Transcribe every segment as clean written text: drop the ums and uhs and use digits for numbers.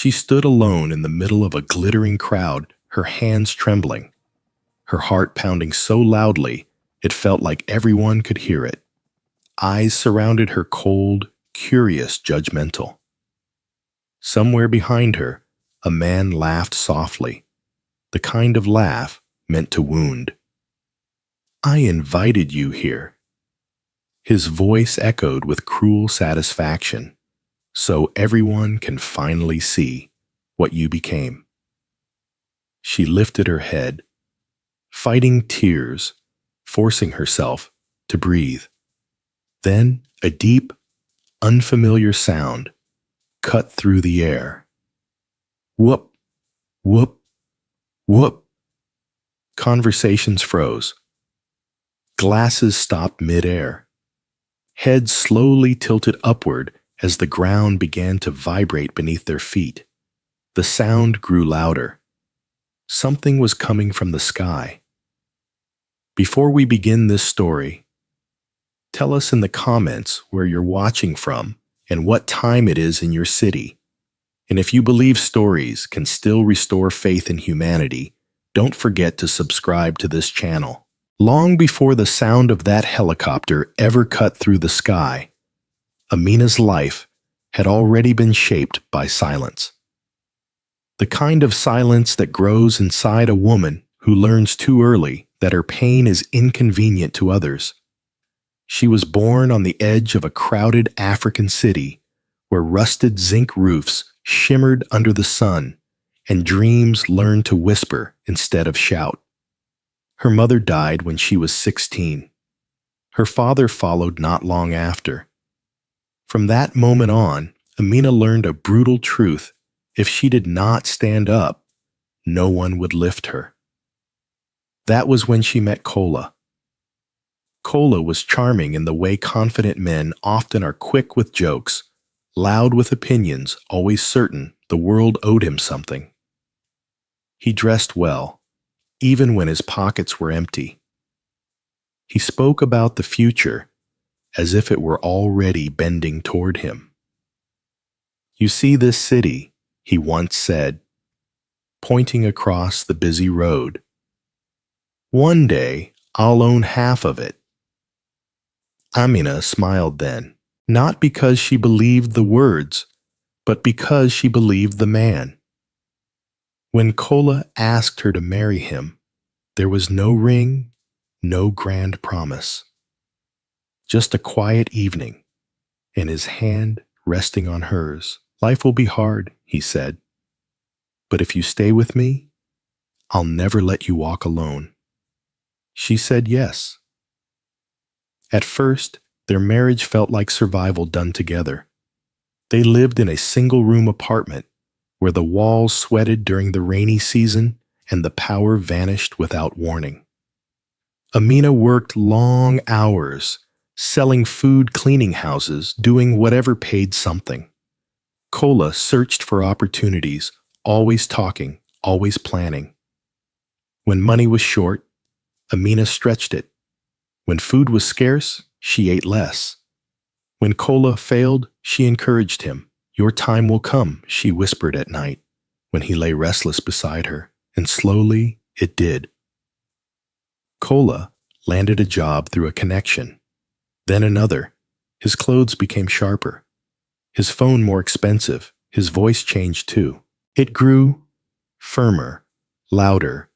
She stood alone in the middle of a glittering crowd, her hands trembling, her heart pounding so loudly it felt like everyone could hear it. Eyes surrounded her, cold, curious, judgmental. Somewhere behind her, a man laughed softly, the kind of laugh meant to wound. "I invited you here." His voice echoed with cruel satisfaction, "so everyone can finally see what you became." She lifted her head, fighting tears, forcing herself to breathe. Then a deep, unfamiliar sound cut through the air. Whoop, whoop, whoop. Conversations froze. Glasses stopped mid-air. Heads slowly tilted upward as the ground began to vibrate beneath their feet. The sound grew louder. Something was coming from the sky. Before we begin this story, tell us in the comments where you're watching from and what time it is in your city. And if you believe stories can still restore faith in humanity, don't forget to subscribe to this channel. Long before the sound of that helicopter ever cut through the sky, Amina's life had already been shaped by silence. The kind of silence that grows inside a woman who learns too early that her pain is inconvenient to others. She was born on the edge of a crowded African city where rusted zinc roofs shimmered under the sun and dreams learned to whisper instead of shout. Her mother died when she was 16. Her father followed not long after. From that moment on, Amina learned a brutal truth. If she did not stand up, no one would lift her. That was when she met Kola. Kola was charming in the way confident men often are, quick with jokes, loud with opinions, always certain the world owed him something. He dressed well, even when his pockets were empty. He spoke about the future as if it were already bending toward him. "You see this city," he once said, pointing across the busy road. "One day, I'll own half of it." Amina smiled then, not because she believed the words, but because she believed the man. When Kola asked her to marry him, there was no ring, no grand promise. Just a quiet evening, and his hand resting on hers. "Life will be hard," he said, "but if you stay with me, I'll never let you walk alone." She said yes. At first, their marriage felt like survival done together. They lived in a single-room apartment where the walls sweated during the rainy season and the power vanished without warning. Amina worked long hours, selling food, cleaning houses, doing whatever paid something. Kola searched for opportunities, always talking, always planning. When money was short, Amina stretched it. When food was scarce, she ate less. When Kola failed, she encouraged him. "Your time will come," she whispered at night when he lay restless beside her, and slowly it did. Kola landed a job through a connection, then another. His clothes became sharper, his phone more expensive, his voice changed too. It grew firmer, louder,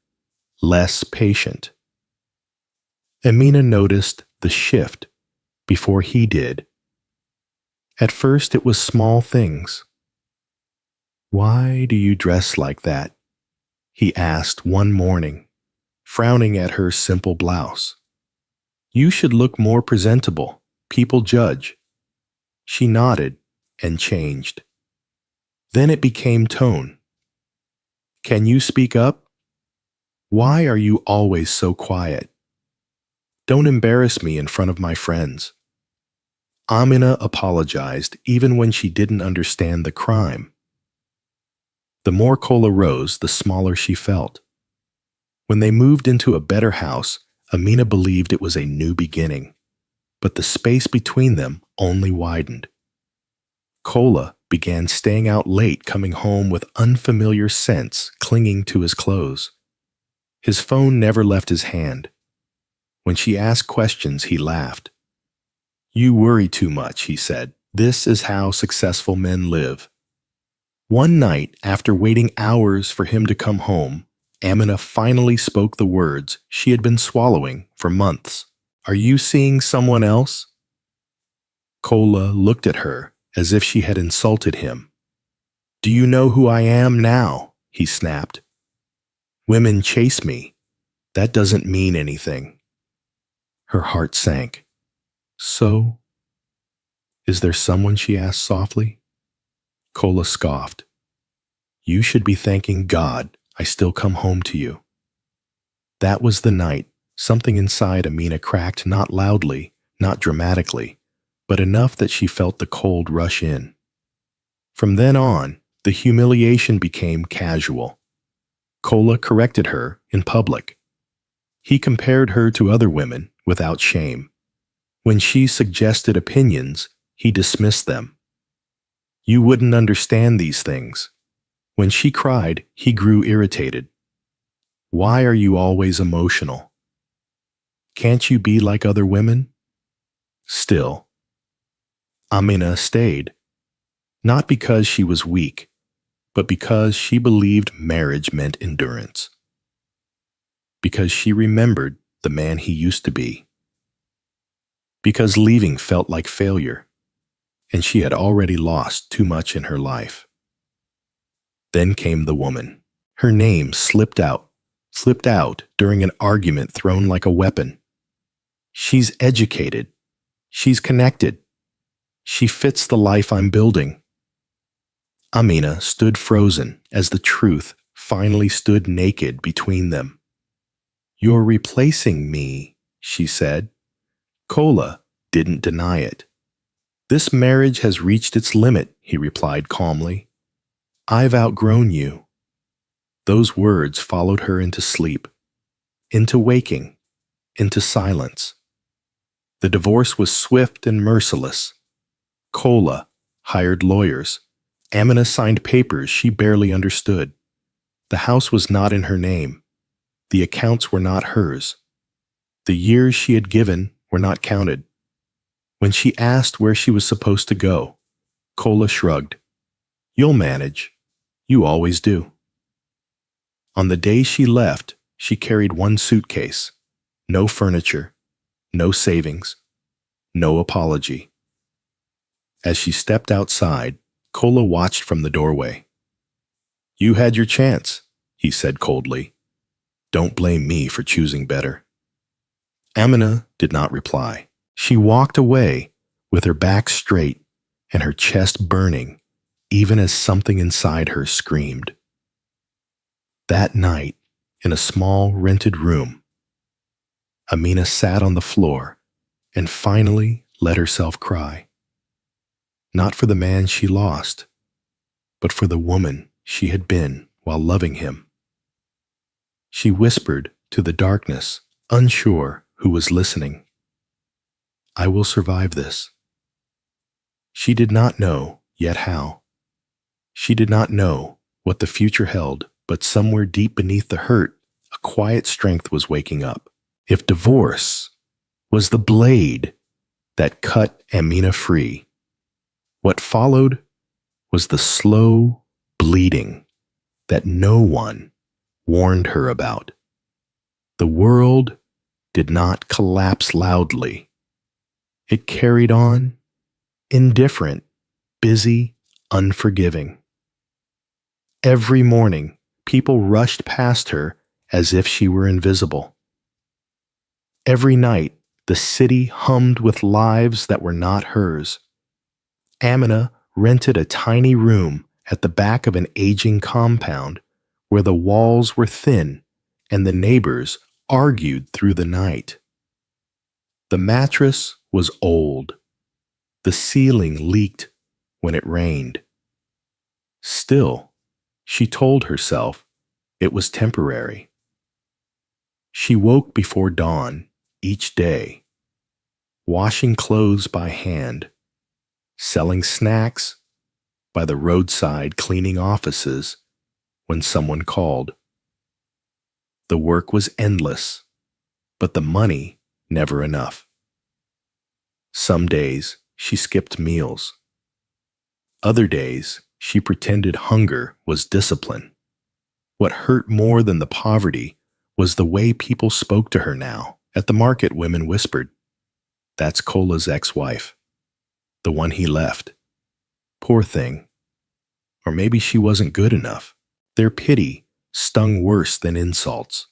less patient. Amina noticed the shift before he did. At first it was small things. "Why do you dress like that?" he asked one morning, frowning at her simple blouse. "You should look more presentable. People judge." She nodded and changed. Then it became tone. "Can you speak up? Why are you always so quiet? Don't embarrass me in front of my friends." Amina apologized even when she didn't understand the crime. The more Kola rose, the smaller she felt. When they moved into a better house, Amina believed it was a new beginning, but the space between them only widened. Kola began staying out late, coming home with unfamiliar scents clinging to his clothes. His phone never left his hand. When she asked questions, he laughed. "You worry too much," he said. "This is how successful men live." One night, after waiting hours for him to come home, Amina finally spoke the words she had been swallowing for months. "Are you seeing someone else?" Kola looked at her as if she had insulted him. "Do you know who I am now?" he snapped. "Women chase me. That doesn't mean anything." Her heart sank. "So, is there someone?" she asked softly. Kola scoffed. "You should be thanking God I still come home to you." That was the night something inside Amina cracked, not loudly, not dramatically, but enough that she felt the cold rush in. From then on, the humiliation became casual. Kola corrected her in public. He compared her to other women without shame. When she suggested opinions, he dismissed them. "You wouldn't understand these things." When she cried, he grew irritated. "Why are you always emotional? Can't you be like other women?" Still, Amina stayed, not because she was weak, but because she believed marriage meant endurance. Because she remembered the man he used to be. Because leaving felt like failure, and she had already lost too much in her life. Then came the woman. Her name slipped out during an argument thrown like a weapon. "She's educated. She's connected. She fits the life I'm building." Amina stood frozen as the truth finally stood naked between them. "You're replacing me," she said. Kola didn't deny it. "This marriage has reached its limit," he replied calmly. "I've outgrown you." Those words followed her into sleep, into waking, into silence. The divorce was swift and merciless. Kola hired lawyers. Amina signed papers she barely understood. The house was not in her name. The accounts were not hers. The years she had given were not counted. When she asked where she was supposed to go, Kola shrugged. "You'll manage. You always do." On the day she left, she carried one suitcase. No furniture, no savings, no apology. As she stepped outside, Kola watched from the doorway. "You had your chance," he said coldly. "Don't blame me for choosing better." Amina did not reply. She walked away with her back straight and her chest burning, even as something inside her screamed. That night, in a small rented room, Amina sat on the floor and finally let herself cry. Not for the man she lost, but for the woman she had been while loving him. She whispered to the darkness, unsure who was listening, "I will survive this." She did not know yet how. She did not know what the future held, but somewhere deep beneath the hurt, a quiet strength was waking up. If divorce was the blade that cut Amina free, what followed was the slow bleeding that no one warned her about. The world did not collapse loudly. It carried on, indifferent, busy, unforgiving. Every morning, people rushed past her as if she were invisible. Every night, the city hummed with lives that were not hers. Amina rented a tiny room at the back of an aging compound where the walls were thin and the neighbors argued through the night. The mattress was old. The ceiling leaked when it rained. Still, she told herself it was temporary. She woke before dawn each day, washing clothes by hand, selling snacks, by the roadside cleaning offices when someone called. The work was endless, but the money never enough. Some days she skipped meals. Other days she pretended hunger was discipline. What hurt more than the poverty was the way people spoke to her now. At the market, women whispered, "That's Cola's ex-wife, the one he left. Poor thing. Or maybe she wasn't good enough." Their pity stung worse than insults.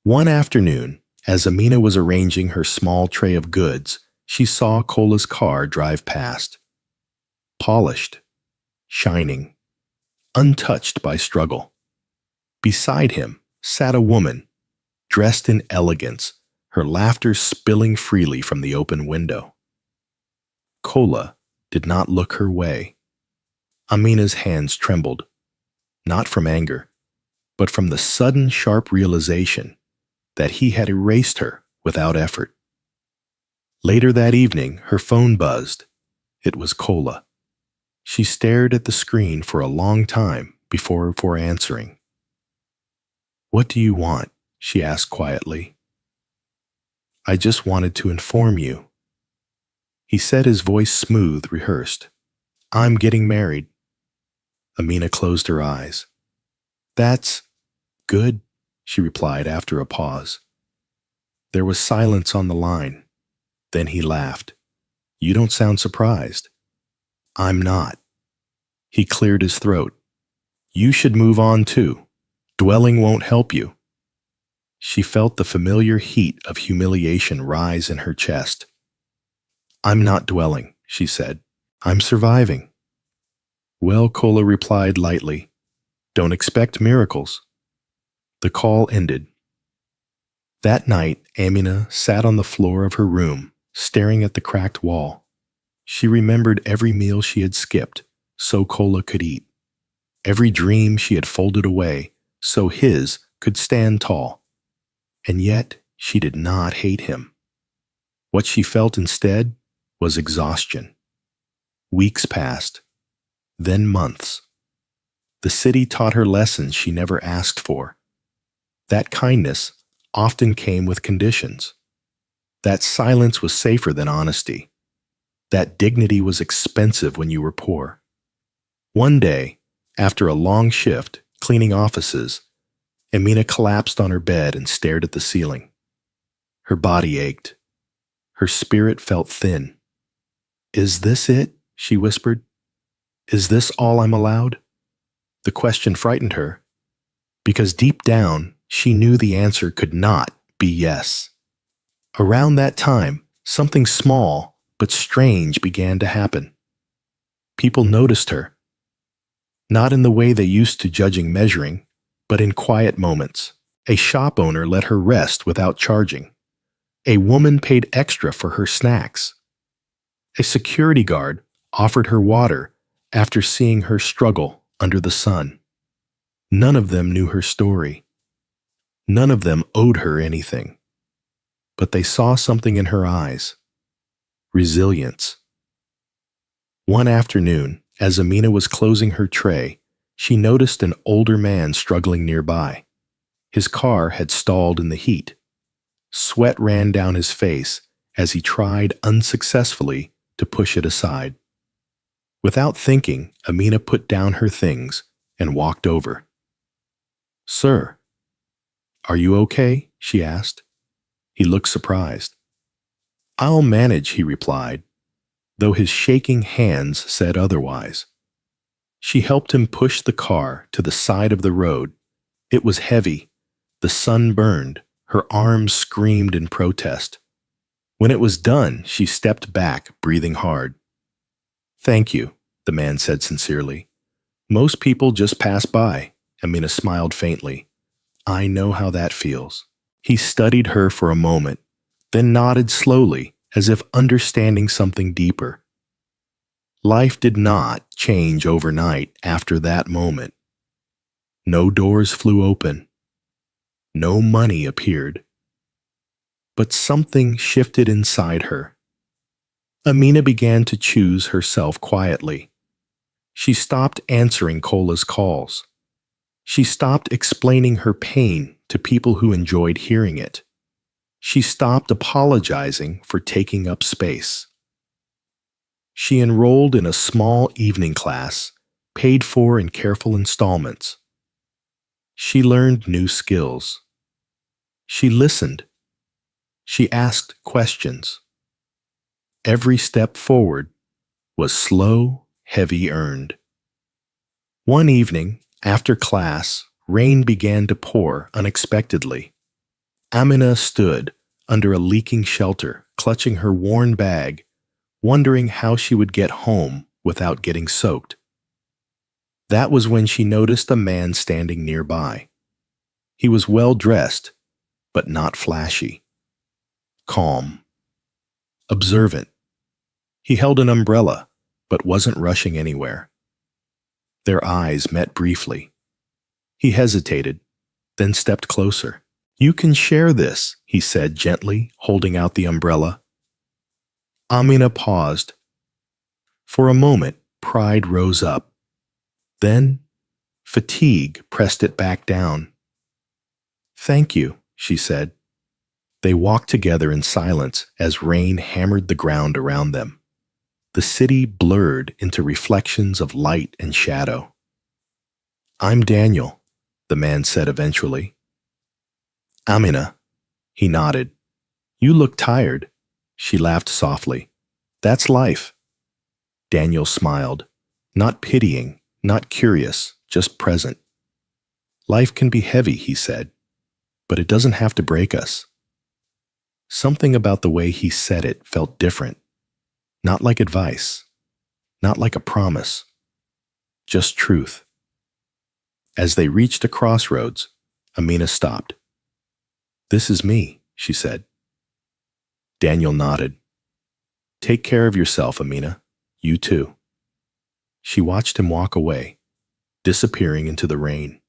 One afternoon, as Amina was arranging her small tray of goods, she saw Cola's car drive past. Polished, shining, untouched by struggle. Beside him sat a woman, dressed in elegance, her laughter spilling freely from the open window. Cola did not look her way. Amina's hands trembled, not from anger, but from the sudden sharp realization that he had erased her without effort. Later that evening, her phone buzzed. It was Cola. She stared at the screen for a long time before answering. "What do you want?" she asked quietly. "I just wanted to inform you." He said, his voice smooth, rehearsed. "I'm getting married." Amina closed her eyes. "That's good," she replied after a pause. There was silence on the line. Then he laughed. "You don't sound surprised." "I'm not." He cleared his throat. "You should move on too. Dwelling won't help you." She felt the familiar heat of humiliation rise in her chest. "I'm not dwelling," she said. "I'm surviving." "Well," Cola replied lightly, "don't expect miracles." The call ended. That night, Amina sat on the floor of her room, staring at the cracked wall. She remembered every meal she had skipped, so Cola could eat. Every dream she had folded away, so his could stand tall. And yet, she did not hate him. What she felt instead was exhaustion. Weeks passed, then months. The city taught her lessons she never asked for. That kindness often came with conditions. That silence was safer than honesty. That dignity was expensive when you were poor. One day, after a long shift cleaning offices, Amina collapsed on her bed and stared at the ceiling. Her body ached. Her spirit felt thin. "Is this it?" she whispered. "Is this all I'm allowed?" The question frightened her, because deep down, she knew the answer could not be yes. Around that time, something small but strange began to happen. People noticed her, not in the way they used to, judging, measuring, but in quiet moments. A shop owner let her rest without charging. A woman paid extra for her snacks. A security guard offered her water after seeing her struggle under the sun. None of them knew her story. None of them owed her anything. But they saw something in her eyes. Resilience. One afternoon, as Amina was closing her tray, she noticed an older man struggling nearby. His car had stalled in the heat. Sweat ran down his face as he tried unsuccessfully to push it aside. Without thinking, Amina put down her things and walked over. "Sir, are you okay?" she asked. He looked surprised. "I'll manage," he replied, though his shaking hands said otherwise. She helped him push the car to the side of the road. It was heavy. The sun burned. Her arms screamed in protest. When it was done, she stepped back, breathing hard. "Thank you," the man said sincerely. "Most people just pass by." Amina smiled faintly. "I know how that feels." He studied her for a moment, then nodded slowly, as if understanding something deeper. Life did not change overnight after that moment. No doors flew open. No money appeared. But something shifted inside her. Amina began to choose herself quietly. She stopped answering Cola's calls. She stopped explaining her pain to people who enjoyed hearing it. She stopped apologizing for taking up space. She enrolled in a small evening class, paid for in careful installments. She learned new skills. She listened. She asked questions. Every step forward was slow, heavy earned. One evening, after class, rain began to pour unexpectedly. Amina stood under a leaking shelter, clutching her worn bag, wondering how she would get home without getting soaked. That was when she noticed a man standing nearby. He was well dressed, but not flashy. Calm. Observant. He held an umbrella, but wasn't rushing anywhere. Their eyes met briefly. He hesitated, then stepped closer. "You can share this," he said gently, holding out the umbrella. Amina paused. For a moment, pride rose up. Then, fatigue pressed it back down. "Thank you," she said. They walked together in silence as rain hammered the ground around them. The city blurred into reflections of light and shadow. "I'm Daniel," the man said eventually. "Amina," he nodded. "You look tired." She laughed softly. "That's life." Daniel smiled, not pitying, not curious, just present. "Life can be heavy," he said, "but it doesn't have to break us." Something about the way he said it felt different. Not like advice, not like a promise, just truth. As they reached a crossroads, Amina stopped. "This is me," she said. Daniel nodded. "Take care of yourself, Amina. You too." She watched him walk away, disappearing into the rain.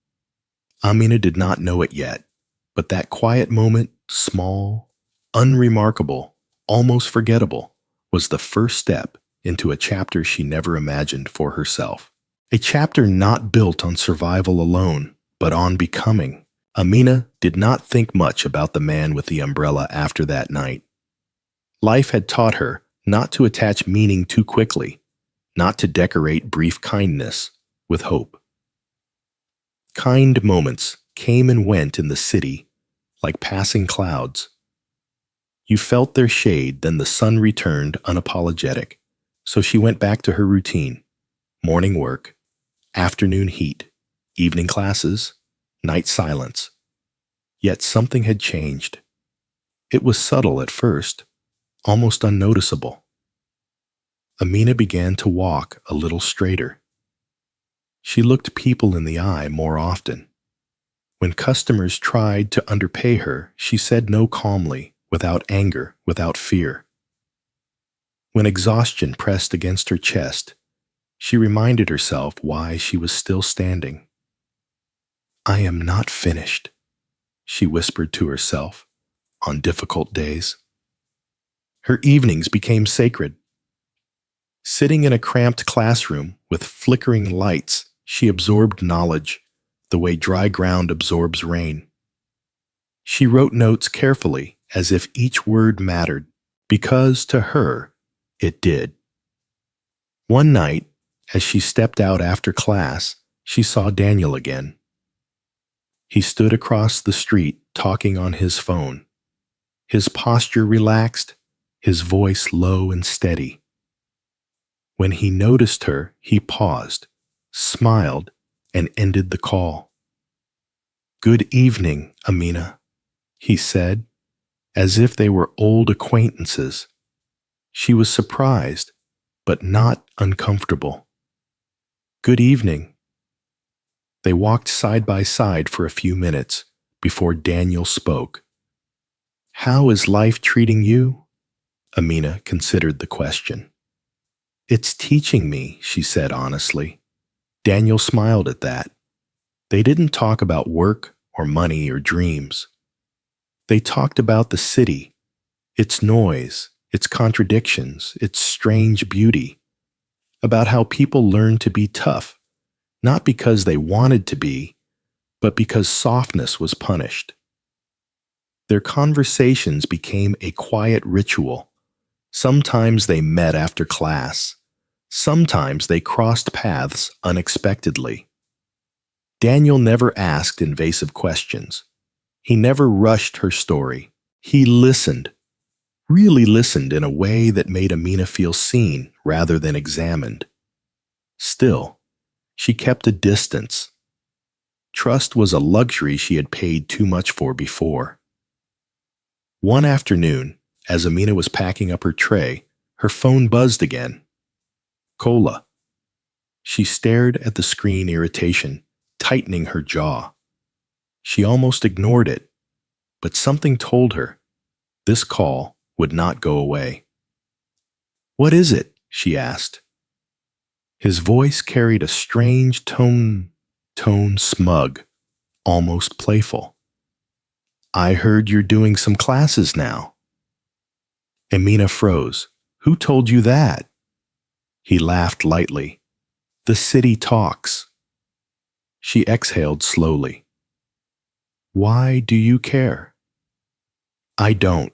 Amina did not know it yet, but that quiet moment, small, unremarkable, almost forgettable, was the first step into a chapter she never imagined for herself. A chapter not built on survival alone, but on becoming. Amina did not think much about the man with the umbrella after that night. Life had taught her not to attach meaning too quickly, not to decorate brief kindness with hope. Kind moments came and went in the city like passing clouds. You felt their shade, then the sun returned unapologetic, so she went back to her routine: morning work, afternoon heat, evening classes, night silence. Yet something had changed. It was subtle at first, almost unnoticeable. Amina began to walk a little straighter. She looked people in the eye more often. When customers tried to underpay her, she said no calmly, without anger, without fear. When exhaustion pressed against her chest, she reminded herself why she was still standing. "I am not finished," she whispered to herself on difficult days. Her evenings became sacred. Sitting in a cramped classroom with flickering lights, she absorbed knowledge, the way dry ground absorbs rain. She wrote notes carefully, as if each word mattered, because to her, it did. One night, as she stepped out after class, she saw Daniel again. He stood across the street talking on his phone, his posture relaxed, his voice low and steady. When he noticed her, he paused, smiled, and ended the call. "Good evening, Amina," he said, as if they were old acquaintances. She was surprised, but not uncomfortable. "Good evening." They walked side by side for a few minutes before Daniel spoke. "How is life treating you?" Amina considered the question. "It's teaching me," she said honestly. Daniel smiled at that. They didn't talk about work or money or dreams. They talked about the city, its noise, its contradictions, its strange beauty. about how people learned to be tough, not because they wanted to be, but because softness was punished. Their conversations became a quiet ritual. Sometimes they met after class. Sometimes they crossed paths unexpectedly. Daniel never asked invasive questions. He never rushed her story. He listened, really listened in a way that made Amina feel seen rather than examined. Still, she kept a distance. Trust was a luxury she had paid too much for before. One afternoon, as Amina was packing up her tray, her phone buzzed again. Cola. She stared at the screen, irritation tightening her jaw. She almost ignored it, but something told her this call would not go away. "What is it?" she asked. His voice carried a strange tone smug, almost playful. "I heard you're doing some classes now." Amina froze. "Who told you that?" He laughed lightly. "The city talks." She exhaled slowly. "Why do you care?" "I don't."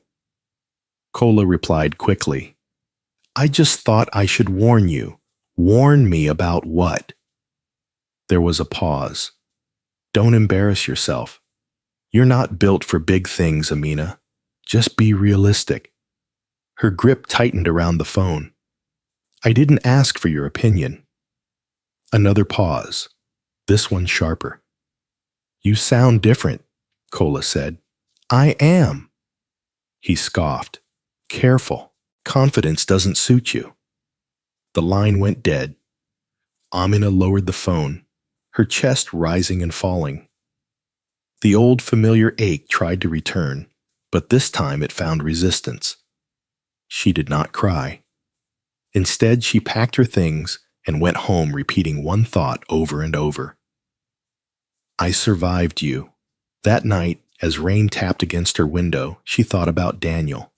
Cola replied quickly. "I just thought I should warn you." "Warn me about what?" There was a pause. "Don't embarrass yourself. You're not built for big things, Amina. Just be realistic." Her grip tightened around the phone. "I didn't ask for your opinion." Another pause, this one sharper. "You sound different," Cola said. "I am." He scoffed. "Careful. Confidence doesn't suit you." The line went dead. Amina lowered the phone, her chest rising and falling. The old familiar ache tried to return, but this time it found resistance. She did not cry. Instead, she packed her things and went home, repeating one thought over and over. "I survived you." That night, as rain tapped against her window, she thought about Daniel.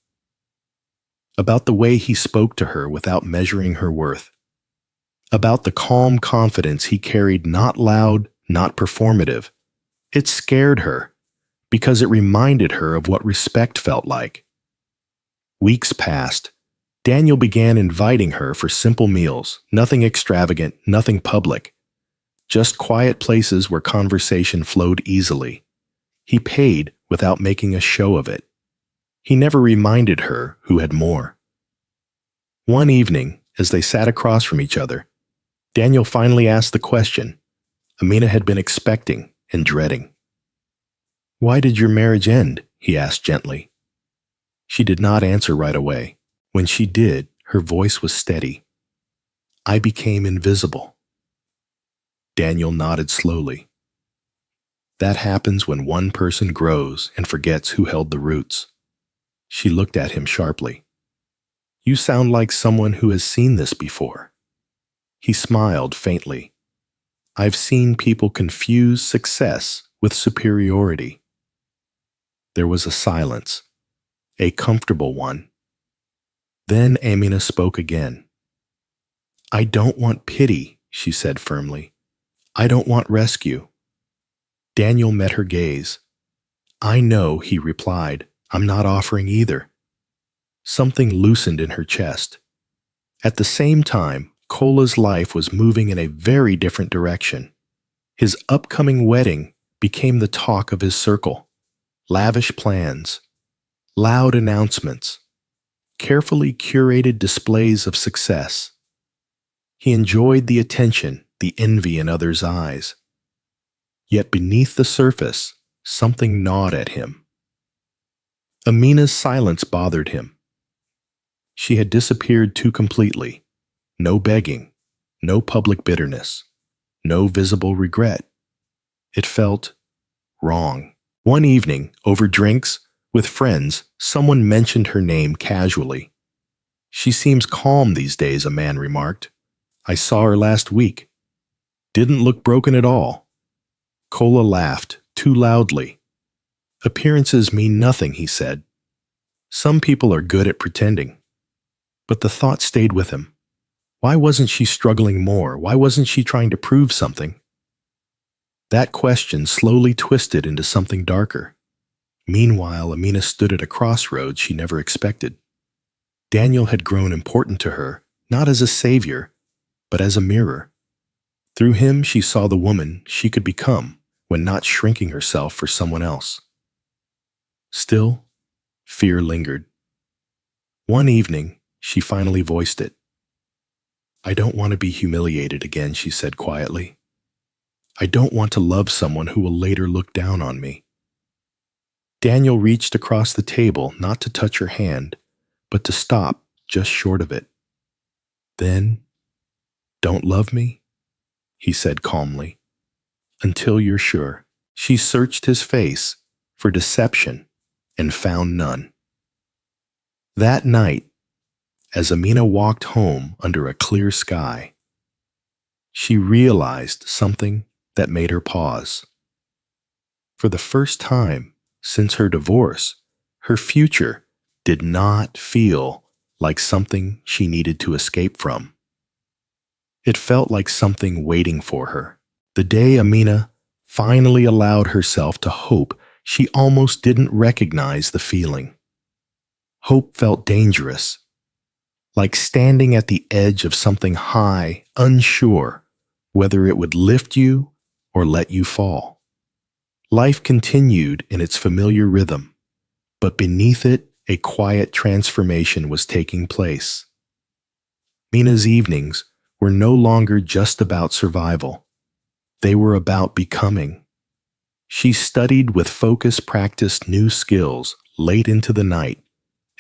About the way he spoke to her without measuring her worth. About the calm confidence he carried, not loud, not performative. It scared her, because it reminded her of what respect felt like. Weeks passed. Daniel began inviting her for simple meals, nothing extravagant, nothing public. Just quiet places where conversation flowed easily. He paid without making a show of it. He never reminded her who had more. One evening, as they sat across from each other, Daniel finally asked the question Amina had been expecting and dreading. "Why did your marriage end?" he asked gently. She did not answer right away. When she did, her voice was steady. "I became invisible." Daniel nodded slowly. "That happens when one person grows and forgets who held the roots." She looked at him sharply. "You sound like someone who has seen this before." He smiled faintly. "I've seen people confuse success with superiority." There was a silence, a comfortable one. Then Amina spoke again. "I don't want pity," she said firmly. "I don't want rescue." Daniel met her gaze. "I know," he replied. "I'm not offering either." Something loosened in her chest. At the same time, Cola's life was moving in a very different direction. His upcoming wedding became the talk of his circle. Lavish plans, loud announcements, carefully curated displays of success. He enjoyed the attention, the envy in others' eyes. Yet beneath the surface, something gnawed at him. Amina's silence bothered him. She had disappeared too completely. No begging, no public bitterness, no visible regret. It felt wrong. One evening, over drinks, with friends, someone mentioned her name casually. "She seems calm these days," a man remarked. "I saw her last week. Didn't look broken at all." Cola laughed, too loudly. "Appearances mean nothing," he said. "Some people are good at pretending." But the thought stayed with him. Why wasn't she struggling more? Why wasn't she trying to prove something? That question slowly twisted into something darker. Meanwhile, Amina stood at a crossroads she never expected. Daniel had grown important to her, not as a savior, but as a mirror. Through him, she saw the woman she could become when not shrinking herself for someone else. Still, fear lingered. One evening, she finally voiced it. "I don't want to be humiliated again," she said quietly. "I don't want to love someone who will later look down on me." Daniel reached across the table not to touch her hand, but to stop just short of it. "Then, don't love me?" he said calmly. "Until you're sure." She searched his face for deception and found none. That night, as Amina walked home under a clear sky, she realized something that made her pause. For the first time since her divorce, her future did not feel like something she needed to escape from. It felt like something waiting for her. The day Amina finally allowed herself to hope, she almost didn't recognize the feeling. Hope felt dangerous, like standing at the edge of something high, unsure whether it would lift you or let you fall. Life continued in its familiar rhythm, but beneath it, a quiet transformation was taking place. Mina's evenings were no longer just about survival. They were about becoming. She studied with focus, practiced new skills late into the night,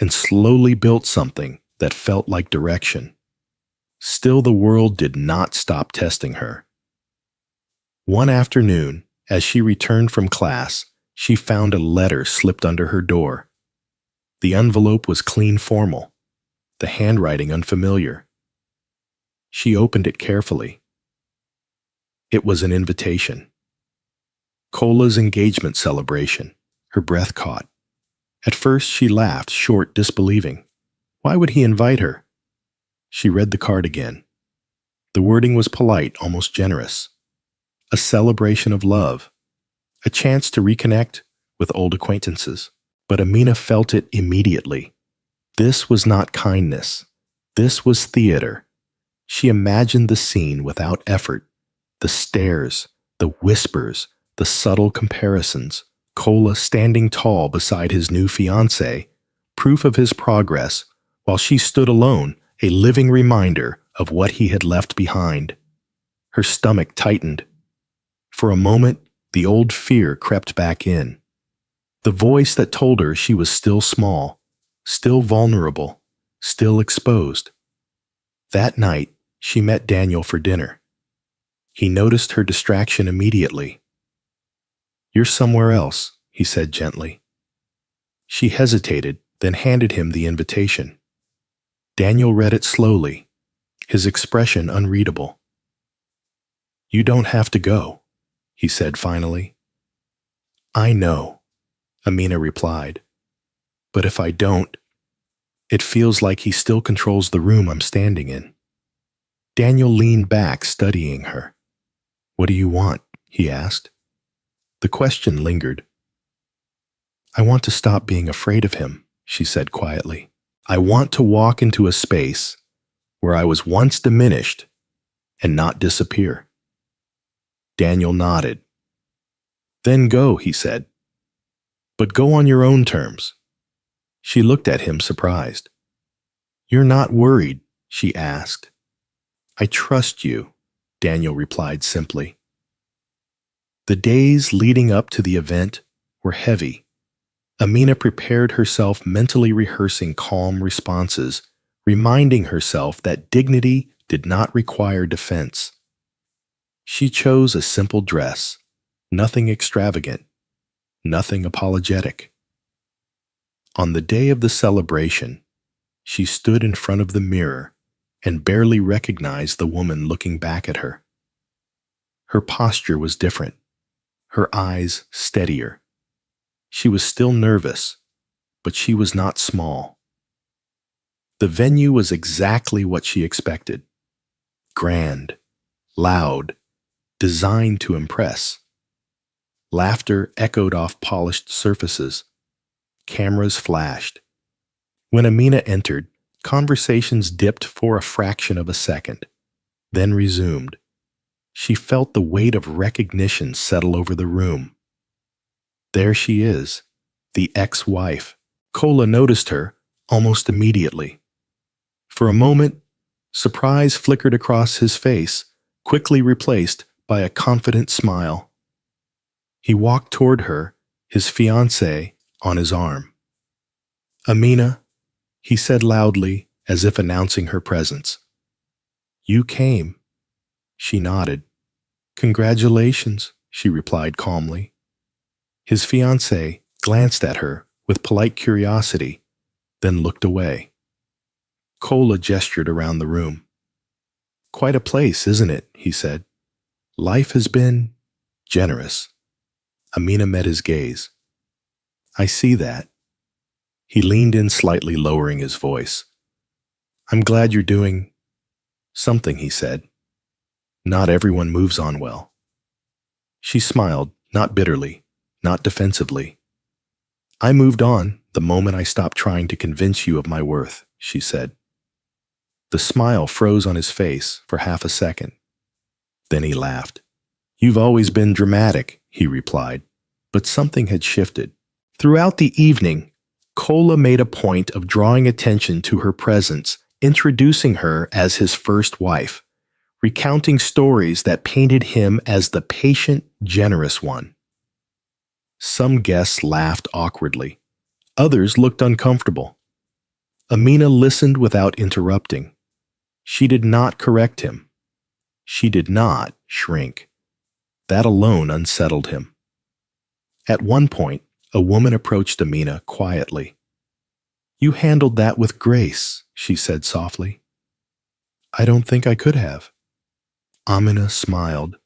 and slowly built something that felt like direction. Still, the world did not stop testing her. One afternoon, as she returned from class, she found a letter slipped under her door. The envelope was clean formal, the handwriting unfamiliar. She opened it carefully. It was an invitation. Cola's engagement celebration. Her breath caught. At first, she laughed, short, disbelieving. Why would he invite her? She read the card again. The wording was polite, almost generous. A celebration of love. A chance to reconnect with old acquaintances. But Amina felt it immediately. This was not kindness. This was theater. She imagined the scene without effort. The stares, the whispers, the subtle comparisons. Cola standing tall beside his new fiancé, proof of his progress, while she stood alone, a living reminder of what he had left behind. Her stomach tightened. For a moment, the old fear crept back in. The voice that told her she was still small, still vulnerable, still exposed. That night, she met Daniel for dinner. He noticed her distraction immediately. "You're somewhere else," he said gently. She hesitated, then handed him the invitation. Daniel read it slowly, his expression unreadable. "You don't have to go," he said finally. "I know," Amina replied. "But if I don't, it feels like he still controls the room I'm standing in." Daniel leaned back, studying her. "What do you want?" he asked. The question lingered. "I want to stop being afraid of him," she said quietly. "I want to walk into a space where I was once diminished and not disappear." Daniel nodded. "Then go," he said. "But go on your own terms." She looked at him surprised. "You're not worried?" she asked. "I trust you," Daniel replied simply. The days leading up to the event were heavy. Amina prepared herself, mentally rehearsing calm responses, reminding herself that dignity did not require defense. She chose a simple dress, nothing extravagant, nothing apologetic. On the day of the celebration, she stood in front of the mirror and barely recognized the woman looking back at her. Her posture was different, her eyes steadier. She was still nervous, but she was not small. The venue was exactly what she expected. grand, loud, designed to impress. Laughter echoed off polished surfaces. Cameras flashed. When Amina entered, conversations dipped for a fraction of a second, then resumed. She felt the weight of recognition settle over the room. There she is, the ex-wife. Kola noticed her almost immediately. For a moment, surprise flickered across his face, quickly replaced by a confident smile. He walked toward her, his fiancée on his arm. "Amina," he said loudly, as if announcing her presence. "You came." She nodded. "Congratulations," she replied calmly. His fiancée glanced at her with polite curiosity, then looked away. Kola gestured around the room. "Quite a place, isn't it?" he said. "Life has been generous." Amina met his gaze. "I see that." He leaned in slightly, lowering his voice. "I'm glad you're doing something," he said. "Not everyone moves on well." She smiled, not bitterly, not defensively. "I moved on the moment I stopped trying to convince you of my worth," she said. The smile froze on his face for half a second. Then he laughed. "You've always been dramatic," he replied, but something had shifted. Throughout the evening, Kola made a point of drawing attention to her presence, introducing her as his first wife, recounting stories that painted him as the patient, generous one. Some guests laughed awkwardly. Others looked uncomfortable. Amina listened without interrupting. She did not correct him. She did not shrink. That alone unsettled him. At one point, a woman approached Amina quietly. "You handled that with grace," she said softly. "I don't think I could have." Amina smiled.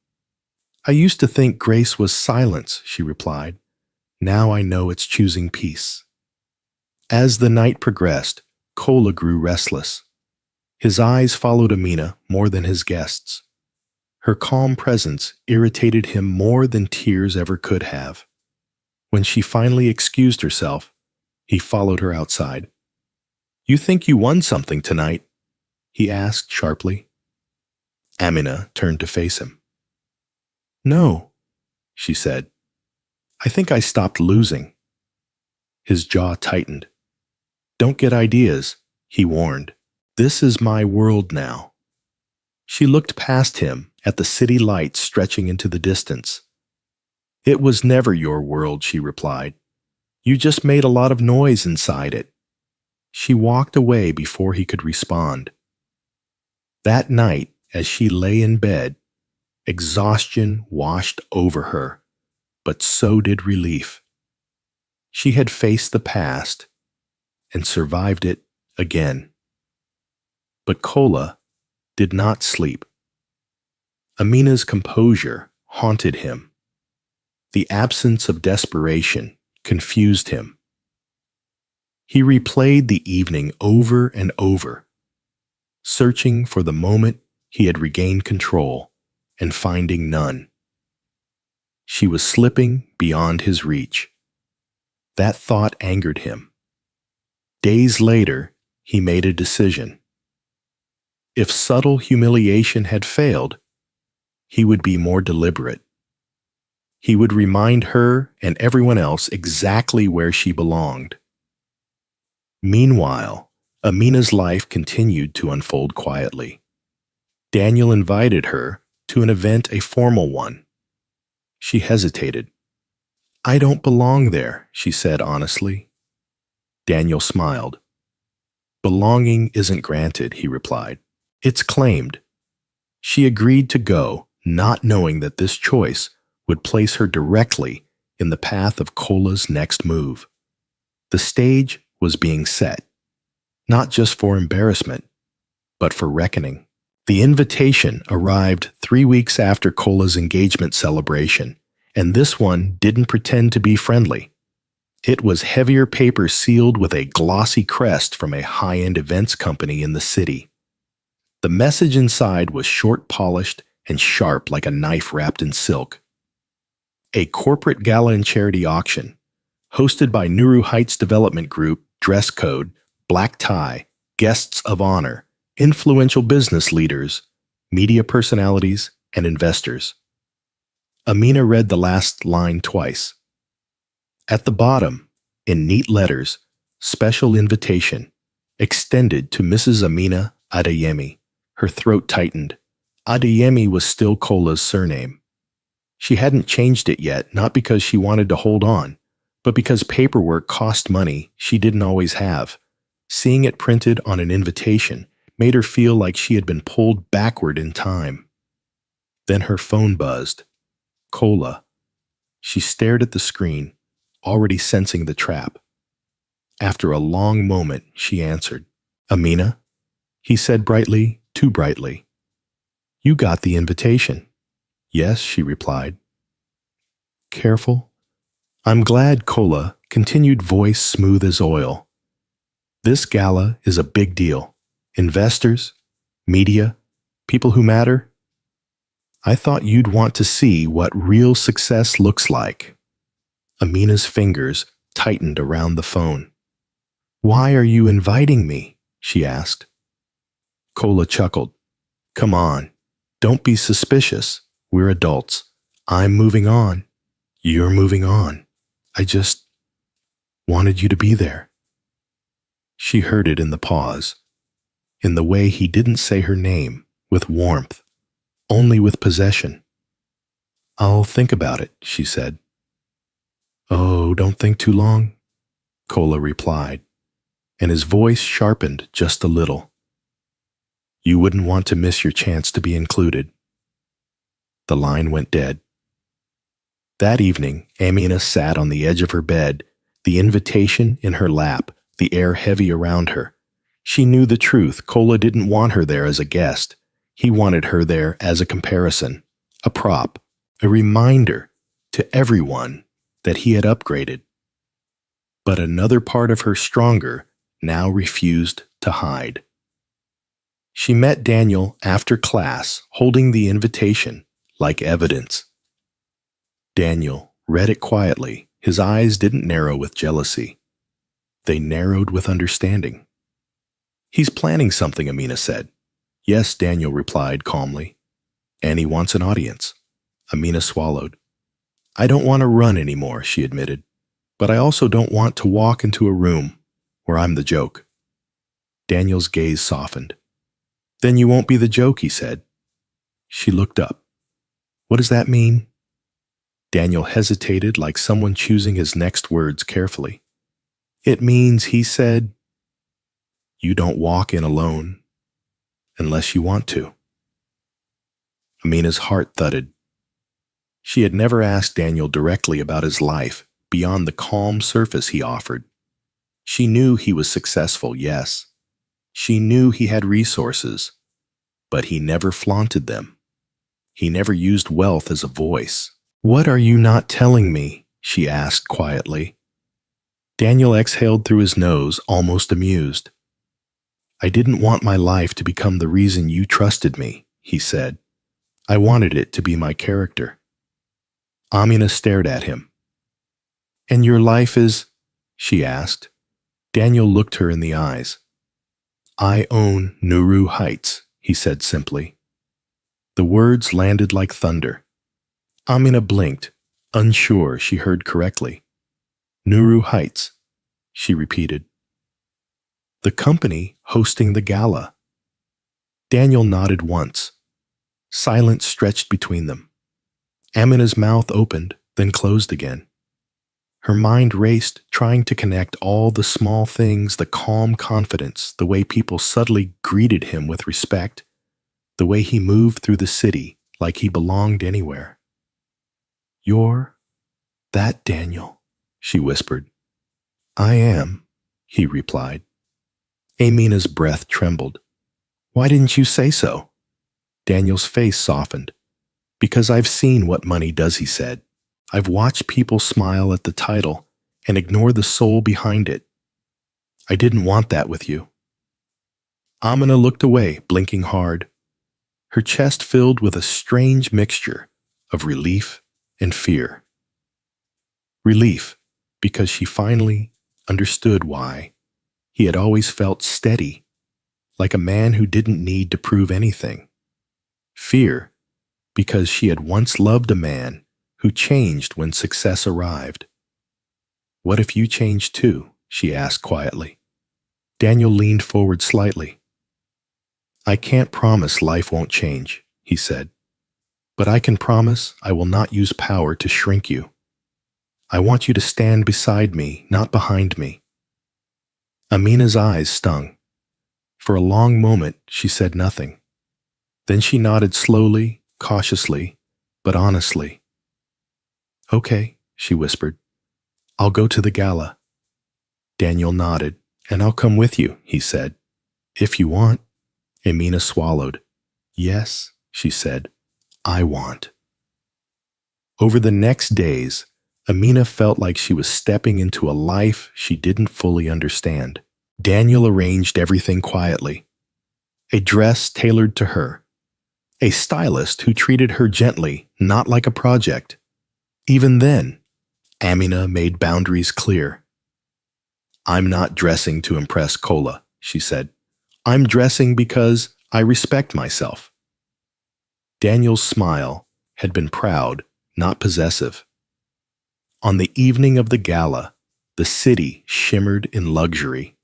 "I used to think grace was silence," she replied. "Now I know it's choosing peace." As the night progressed, Kola grew restless. His eyes followed Amina more than his guests. Her calm presence irritated him more than tears ever could have. When she finally excused herself, he followed her outside. "You think you won something tonight?" he asked sharply. Amina turned to face him. "No," she said. "I think I stopped losing." His jaw tightened. "Don't get ideas," he warned. "This is my world now." She looked past him at the city lights stretching into the distance. "It was never your world," she replied. "You just made a lot of noise inside it." She walked away before he could respond. That night, as she lay in bed, exhaustion washed over her, but so did relief. She had faced the past and survived it again. But Kola did not sleep. Amina's composure haunted him. The absence of desperation confused him. He replayed the evening over and over, searching for the moment he had regained control and finding none. She was slipping beyond his reach. That thought angered him. Days later, he made a decision. If subtle humiliation had failed, he would be more deliberate. He would remind her and everyone else exactly where she belonged. Meanwhile, Amina's life continued to unfold quietly. Daniel invited her to an event, a formal one. She hesitated. "I don't belong there," she said honestly. Daniel smiled. "Belonging isn't granted," he replied. "It's claimed." She agreed to go, not knowing that this choice would place her directly in the path of Kola's next move. The stage was being set, not just for embarrassment, but for reckoning. The invitation arrived 3 weeks after Kola's engagement celebration, and this one didn't pretend to be friendly. It was heavier paper sealed with a glossy crest from a high-end events company in the city. The message inside was short, polished, and sharp like a knife wrapped in silk. A corporate gala and charity auction, hosted by Nuru Heights Development Group, dress code, black tie, guests of honor, influential business leaders, media personalities, and investors. Amina read the last line twice. At the bottom, in neat letters, special invitation, extended to Mrs. Amina Adeyemi. Her throat tightened. Adeyemi was still Kola's surname. She hadn't changed it yet, not because she wanted to hold on, but because paperwork cost money she didn't always have. Seeing it printed on an invitation made her feel like she had been pulled backward in time. Then her phone buzzed. Kola. She stared at the screen, already sensing the trap. After a long moment, she answered. Amina? He said brightly, too brightly. You got the invitation. Yes, she replied. Careful. I'm glad, Kola, continued, voice smooth as oil. This gala is a big deal. Investors, media, people who matter. I thought you'd want to see what real success looks like. Amina's fingers tightened around the phone. Why are you inviting me? She asked. Kola chuckled. Come on, don't be suspicious. We're adults. I'm moving on. You're moving on. I just wanted you to be there. She heard it in the pause, in the way he didn't say her name with warmth, only with possession. I'll think about it, she said. Oh, don't think too long, Kola replied, and his voice sharpened just a little. You wouldn't want to miss your chance to be included. The line went dead. That evening, Amina sat on the edge of her bed, the invitation in her lap, the air heavy around her. She knew the truth. Kola didn't want her there as a guest. He wanted her there as a comparison, a prop, a reminder to everyone that he had upgraded. But another part of her, stronger, now refused to hide. She met Daniel after class, holding the invitation like evidence. Daniel read it quietly. His eyes didn't narrow with jealousy. They narrowed with understanding. He's planning something, Amina said. Yes, Daniel replied calmly. And he wants an audience. Amina swallowed. I don't want to run anymore, she admitted. But I also don't want to walk into a room where I'm the joke. Daniel's gaze softened. Then you won't be the joke, he said. She looked up. What does that mean? Daniel hesitated, like someone choosing his next words carefully. It means, he said, you don't walk in alone unless you want to. Amina's heart thudded. She had never asked Daniel directly about his life beyond the calm surface he offered. She knew he was successful, yes. She knew he had resources, but he never flaunted them. He never used wealth as a voice. What are you not telling me? She asked quietly. Daniel exhaled through his nose, almost amused. I didn't want my life to become the reason you trusted me, he said. I wanted it to be my character. Amina stared at him. And your life is? She asked. Daniel looked her in the eyes. I own Nuru Heights, he said simply. The words landed like thunder. Amina blinked, unsure she heard correctly. Nuru Heights, she repeated. The company hosting the gala. Daniel nodded once. Silence stretched between them. Amina's mouth opened, then closed again. Her mind raced, trying to connect all the small things, the calm confidence, the way people subtly greeted him with respect, the way he moved through the city like he belonged anywhere. You're that Daniel, she whispered. I am, he replied. Amina's breath trembled. Why didn't you say so? Daniel's face softened. Because I've seen what money does, he said. I've watched people smile at the title and ignore the soul behind it. I didn't want that with you. Amina looked away, blinking hard, her chest filled with a strange mixture of relief and fear. Relief, because she finally understood why he had always felt steady, like a man who didn't need to prove anything. Fear, because she had once loved a man who changed when success arrived. "What if you changed too?" she asked quietly. Daniel leaned forward slightly. "I can't promise life won't change," he said, "but I can promise I will not use power to shrink you. I want you to stand beside me, not behind me." Amina's eyes stung. For a long moment, she said nothing. Then she nodded slowly, cautiously, but honestly. "Okay," she whispered. "I'll go to the gala." Daniel nodded. "And I'll come with you," he said. "If you want." Amina swallowed. "Yes," she said, "I want." Over the next days, Amina felt like she was stepping into a life she didn't fully understand. Daniel arranged everything quietly. A dress tailored to her. A stylist who treated her gently, not like a project. Even then, Amina made boundaries clear. "I'm not dressing to impress Kola," she said. "I'm dressing because I respect myself." Daniel's smile had been proud, not possessive. On the evening of the gala, the city shimmered in luxury.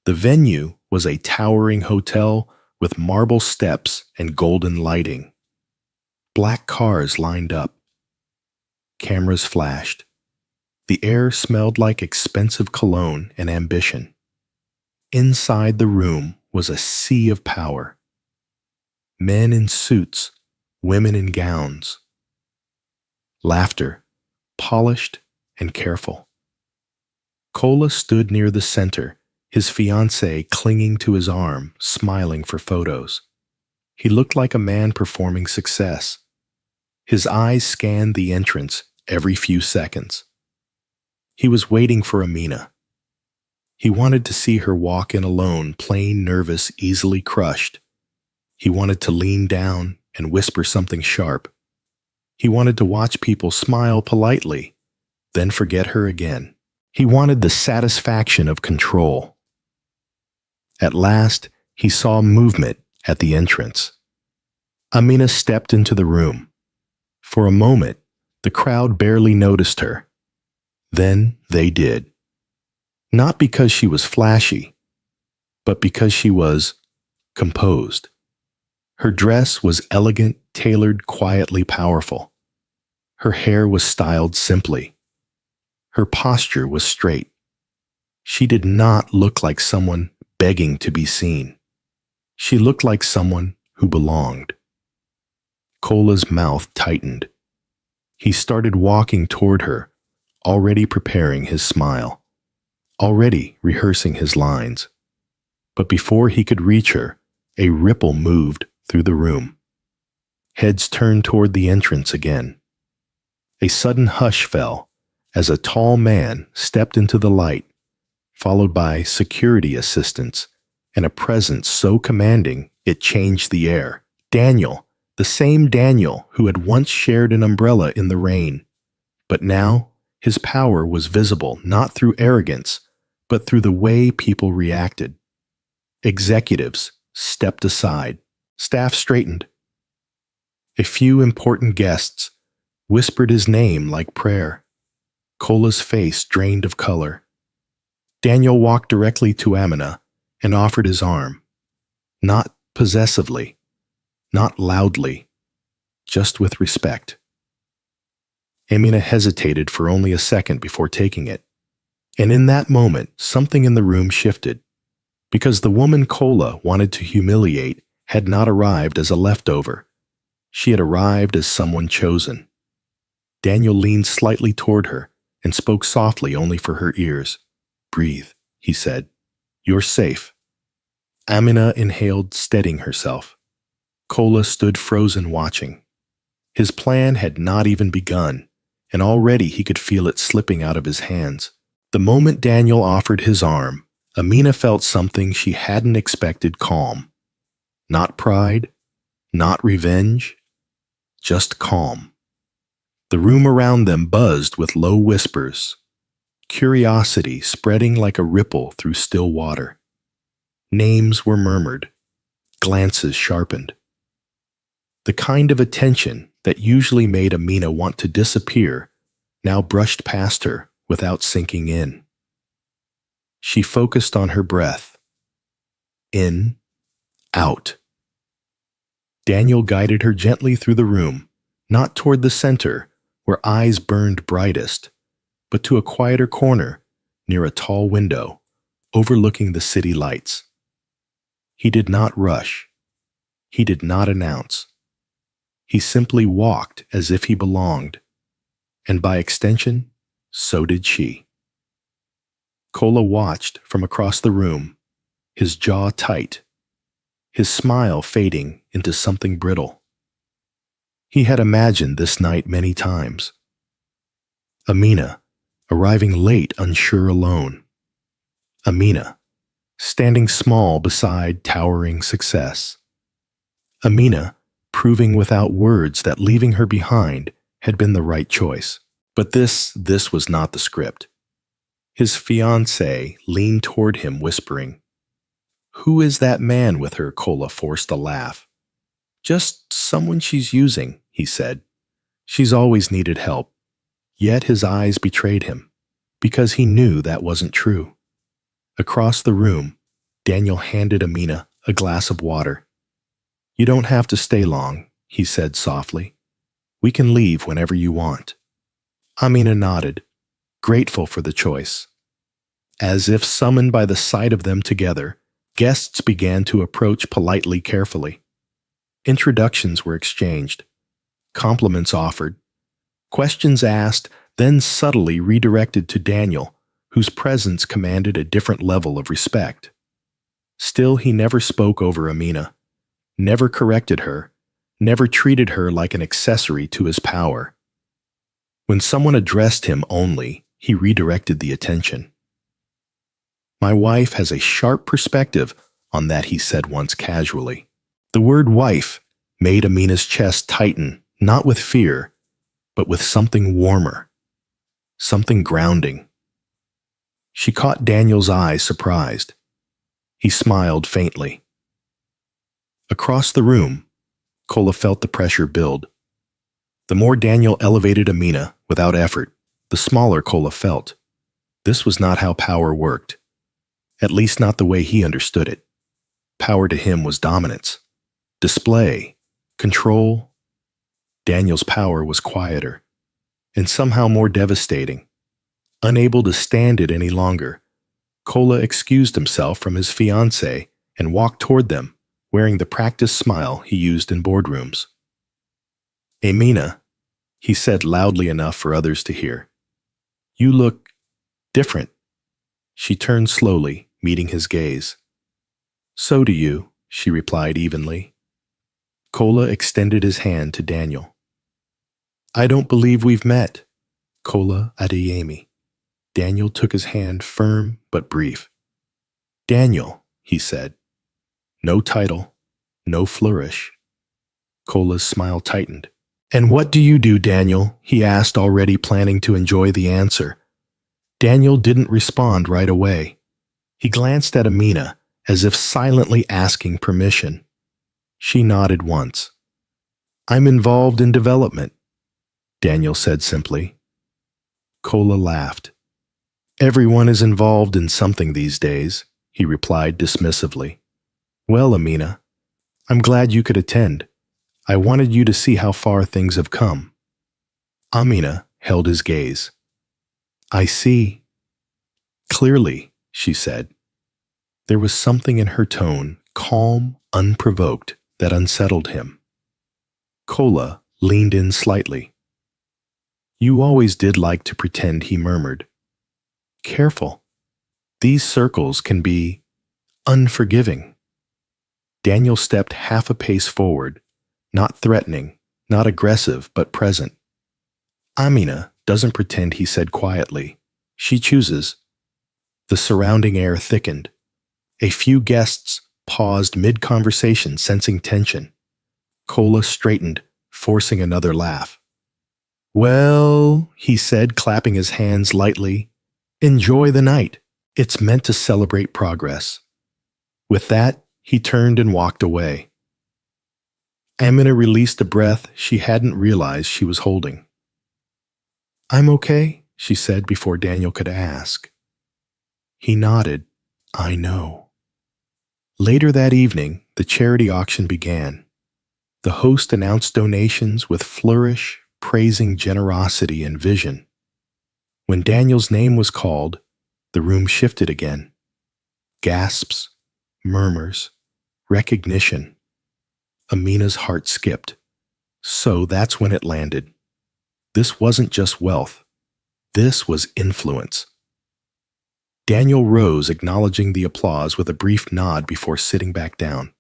The venue was a towering hotel with marble steps and golden lighting. Black cars lined up. Cameras flashed. The air smelled like expensive cologne and ambition. Inside the room was a sea of power. Men in suits, women in gowns. Laughter, polished and careful. Kola stood near the center, his fiancée clinging to his arm, smiling for photos. He looked like a man performing success. His eyes scanned the entrance every few seconds. He was waiting for Amina. He wanted to see her walk in alone, plain, nervous, easily crushed. He wanted to lean down and whisper something sharp. He wanted to watch people smile politely, then forget her again. He wanted the satisfaction of control. At last, he saw movement at the entrance. Amina stepped into the room. For a moment, the crowd barely noticed her. Then they did. Not because she was flashy, but because she was composed. Her dress was elegant, tailored, quietly powerful. Her hair was styled simply. Her posture was straight. She did not look like someone begging to be seen. She looked like someone who belonged. Kola's mouth tightened. He started walking toward her, already preparing his smile, already rehearsing his lines. But before he could reach her, a ripple moved through the room. Heads turned toward the entrance again. A sudden hush fell as a tall man stepped into the light, followed by security assistants and a presence so commanding it changed the air. Daniel, the same Daniel who had once shared an umbrella in the rain. But now, his power was visible not through arrogance, but through the way people reacted. Executives stepped aside. Staff straightened. A few important guests whispered his name like prayer. Kola's face drained of color. Daniel walked directly to Amina and offered his arm. Not possessively, not loudly, just with respect. Amina hesitated for only a second before taking it. And in that moment, something in the room shifted. Because the woman Kola wanted to humiliate had not arrived as a leftover. She had arrived as someone chosen. Daniel leaned slightly toward her and spoke softly only for her ears. "Breathe," he said. "You're safe." Amina inhaled, steadying herself. Kola stood frozen watching. His plan had not even begun, and already he could feel it slipping out of his hands. The moment Daniel offered his arm, Amina felt something she hadn't expected: calm. Not pride, not revenge, just calm. The room around them buzzed with low whispers, curiosity spreading like a ripple through still water. Names were murmured, glances sharpened. The kind of attention that usually made Amina want to disappear now brushed past her without sinking in. She focused on her breath. In, out. Daniel guided her gently through the room, not toward the center, where eyes burned brightest, but to a quieter corner near a tall window overlooking the city lights. He did not rush. He did not announce. He simply walked as if he belonged, and by extension, so did she. Kola watched from across the room, his jaw tight, his smile fading into something brittle. He had imagined this night many times. Amina, arriving late, unsure, alone. Amina, standing small beside towering success. Amina, proving without words that leaving her behind had been the right choice. But this was not the script. His fiancée leaned toward him, whispering, "Who is that man with her?" Kola forced a laugh. "Just someone she's using," he said. "She's always needed help." Yet his eyes betrayed him, because he knew that wasn't true. Across the room, Daniel handed Amina a glass of water. "You don't have to stay long," he said softly. "We can leave whenever you want." Amina nodded, grateful for the choice. As if summoned by the sight of them together, guests began to approach politely, carefully. Introductions were exchanged, compliments offered, questions asked, then subtly redirected to Daniel, whose presence commanded a different level of respect. Still, he never spoke over Amina, never corrected her, never treated her like an accessory to his power. When someone addressed him only, he redirected the attention. "My wife has a sharp perspective on that," he said once casually. The word wife made Amina's chest tighten, not with fear, but with something warmer, something grounding. She caught Daniel's eye, surprised. He smiled faintly. Across the room, Kola felt the pressure build. The more Daniel elevated Amina without effort, the smaller Kola felt. This was not how power worked, at least not the way he understood it. Power to him was dominance, display, control. Daniel's power was quieter, and somehow more devastating. Unable to stand it any longer, Kola excused himself from his fiancée and walked toward them, wearing the practiced smile he used in boardrooms. "Amina," he said loudly enough for others to hear, "you look different." She turned slowly, meeting his gaze. "So do you," she replied evenly. Kola extended his hand to Daniel. "I don't believe we've met." Kola Adeyemi. Daniel took his hand, firm but brief. "Daniel," he said. No title, no flourish. Kola's smile tightened. "And what do you do, Daniel?" he asked, already planning to enjoy the answer. Daniel didn't respond right away. He glanced at Amina, as if silently asking permission. She nodded once. "I'm involved in development," Daniel said simply. Kola laughed. "Everyone is involved in something these days," he replied dismissively. "Well, Amina, I'm glad you could attend. I wanted you to see how far things have come." Amina held his gaze. "I see." "Clearly," she said. There was something in her tone, calm, unprovoked, that unsettled him. Kola leaned in slightly. "You always did like to pretend," he murmured. "Careful. These circles can be unforgiving." Daniel stepped half a pace forward, not threatening, not aggressive, but present. "Amina doesn't pretend," he said quietly. "She chooses." The surrounding air thickened. A few guests paused mid-conversation, sensing tension. Kola straightened, forcing another laugh. "Well," he said, clapping his hands lightly, "enjoy the night. It's meant to celebrate progress." With that, he turned and walked away. Amina released a breath she hadn't realized she was holding. "I'm okay," she said before Daniel could ask. He nodded. "I know." Later that evening, the charity auction began. The host announced donations with flourish, praising generosity and vision. When Daniel's name was called, the room shifted again. Gasps, murmurs, recognition. Amina's heart skipped. So that's when it landed. This wasn't just wealth. This was influence. Daniel rose, acknowledging the applause with a brief nod before sitting back down.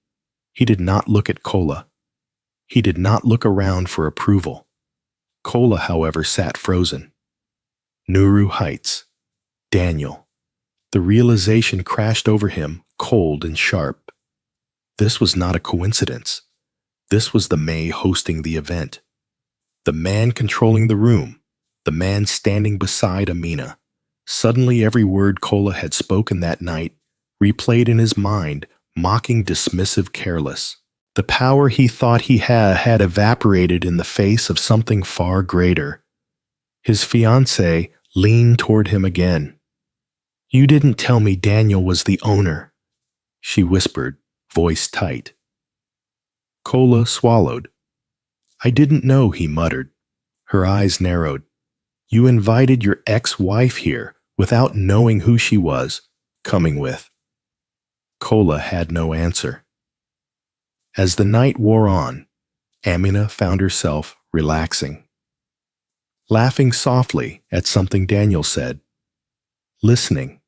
He did not look at Kola. He did not look around for approval. Kola, however, sat frozen. Nuru Heights. Daniel. The realization crashed over him, cold and sharp. This was not a coincidence. This was the May hosting the event. The man controlling the room. The man standing beside Amina. Suddenly every word Kola had spoken that night replayed in his mind, mocking, dismissive, careless. The power he thought he had evaporated in the face of something far greater. His fiancée leaned toward him again. "You didn't tell me Daniel was the owner," she whispered, voice tight. Kola swallowed. "I didn't know," he muttered. Her eyes narrowed. "You invited your ex-wife here without knowing who she was coming with." Kola had no answer. As the night wore on, Amina found herself relaxing, laughing softly at something Daniel said, listening,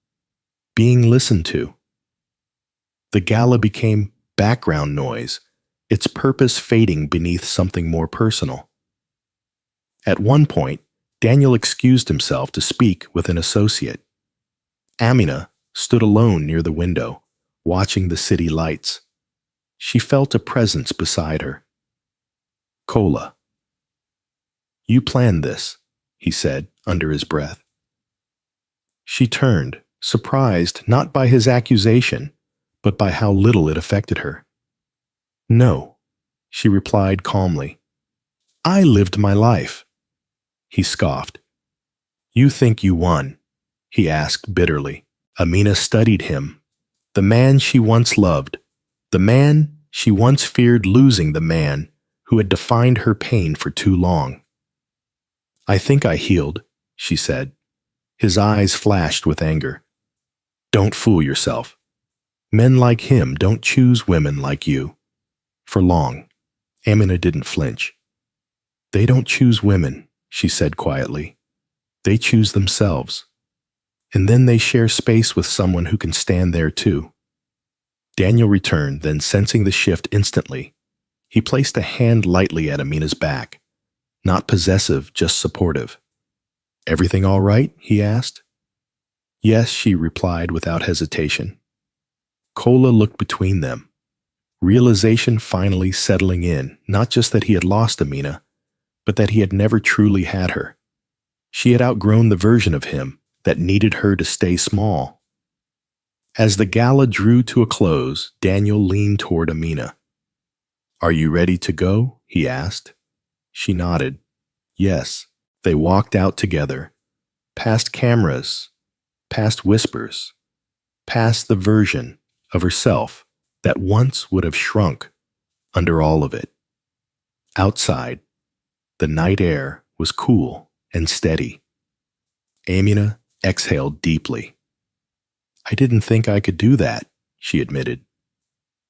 being listened to. The gala became background noise, its purpose fading beneath something more personal. At one point, Daniel excused himself to speak with an associate. Amina stood alone near the window, watching the city lights. She felt a presence beside her. "Kola." "You planned this," he said under his breath. She turned, surprised not by his accusation, but by how little it affected her. "No," she replied calmly. "I lived my life." He scoffed. "You think you won?" he asked bitterly. Amina studied him. The man she once loved. The man she once feared losing, the man who had defined her pain for too long. "I think I healed," she said. His eyes flashed with anger. "Don't fool yourself. Men like him don't choose women like you. For long." Amina didn't flinch. "They don't choose women," she said quietly. "They choose themselves. And then they share space with someone who can stand there too." Daniel returned, then sensing the shift instantly, he placed a hand lightly at Amina's back. Not possessive, just supportive. "Everything all right?" he asked. "Yes," she replied without hesitation. Kola looked between them. Realization finally settling in, not just that he had lost Amina, but that he had never truly had her. She had outgrown the version of him that needed her to stay small. As the gala drew to a close, Daniel leaned toward Amina. "Are you ready to go?" he asked. She nodded. Yes. They walked out together, past cameras, past whispers, past the version of herself that once would have shrunk under all of it. Outside, the night air was cool and steady. Amina exhaled deeply. "I didn't think I could do that," she admitted.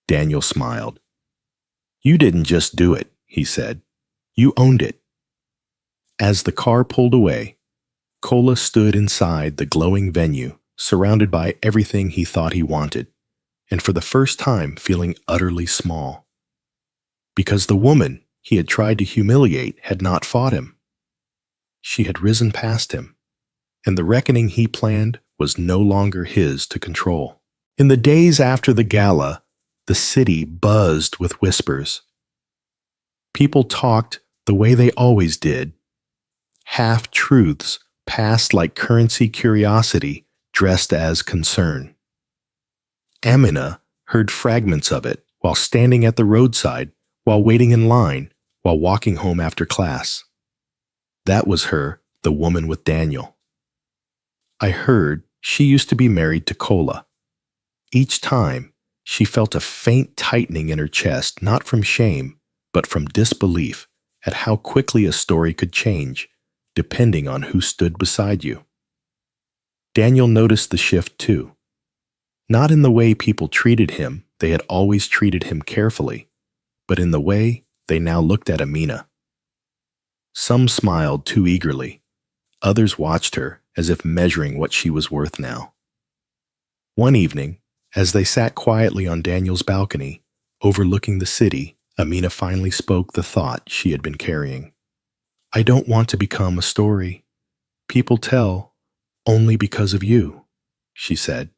Daniel smiled. "You didn't just do it," he said. "You owned it." As the car pulled away, Kola stood inside the glowing venue, surrounded by everything he thought he wanted, and for the first time feeling utterly small. Because the woman he had tried to humiliate had not fought him. She had risen past him, and the reckoning he planned was no longer his to control. In the days after the gala, the city buzzed with whispers. People talked the way they always did. Half-truths passed like currency curiosity dressed as concern. Amina heard fragments of it while standing at the roadside, while waiting in line, while walking home after class. That was her, the woman with Daniel. I heard she used to be married to Kola. Each time, she felt a faint tightening in her chest, not from shame, but from disbelief at how quickly a story could change, depending on who stood beside you. Daniel noticed the shift too. Not in the way people treated him, they had always treated him carefully, but in the way they now looked at Amina. Some smiled too eagerly. Others watched her as if measuring what she was worth now. One evening, as they sat quietly on Daniel's balcony, overlooking the city, Amina finally spoke the thought she had been carrying. I don't want to become a story people tell only because of you, she said.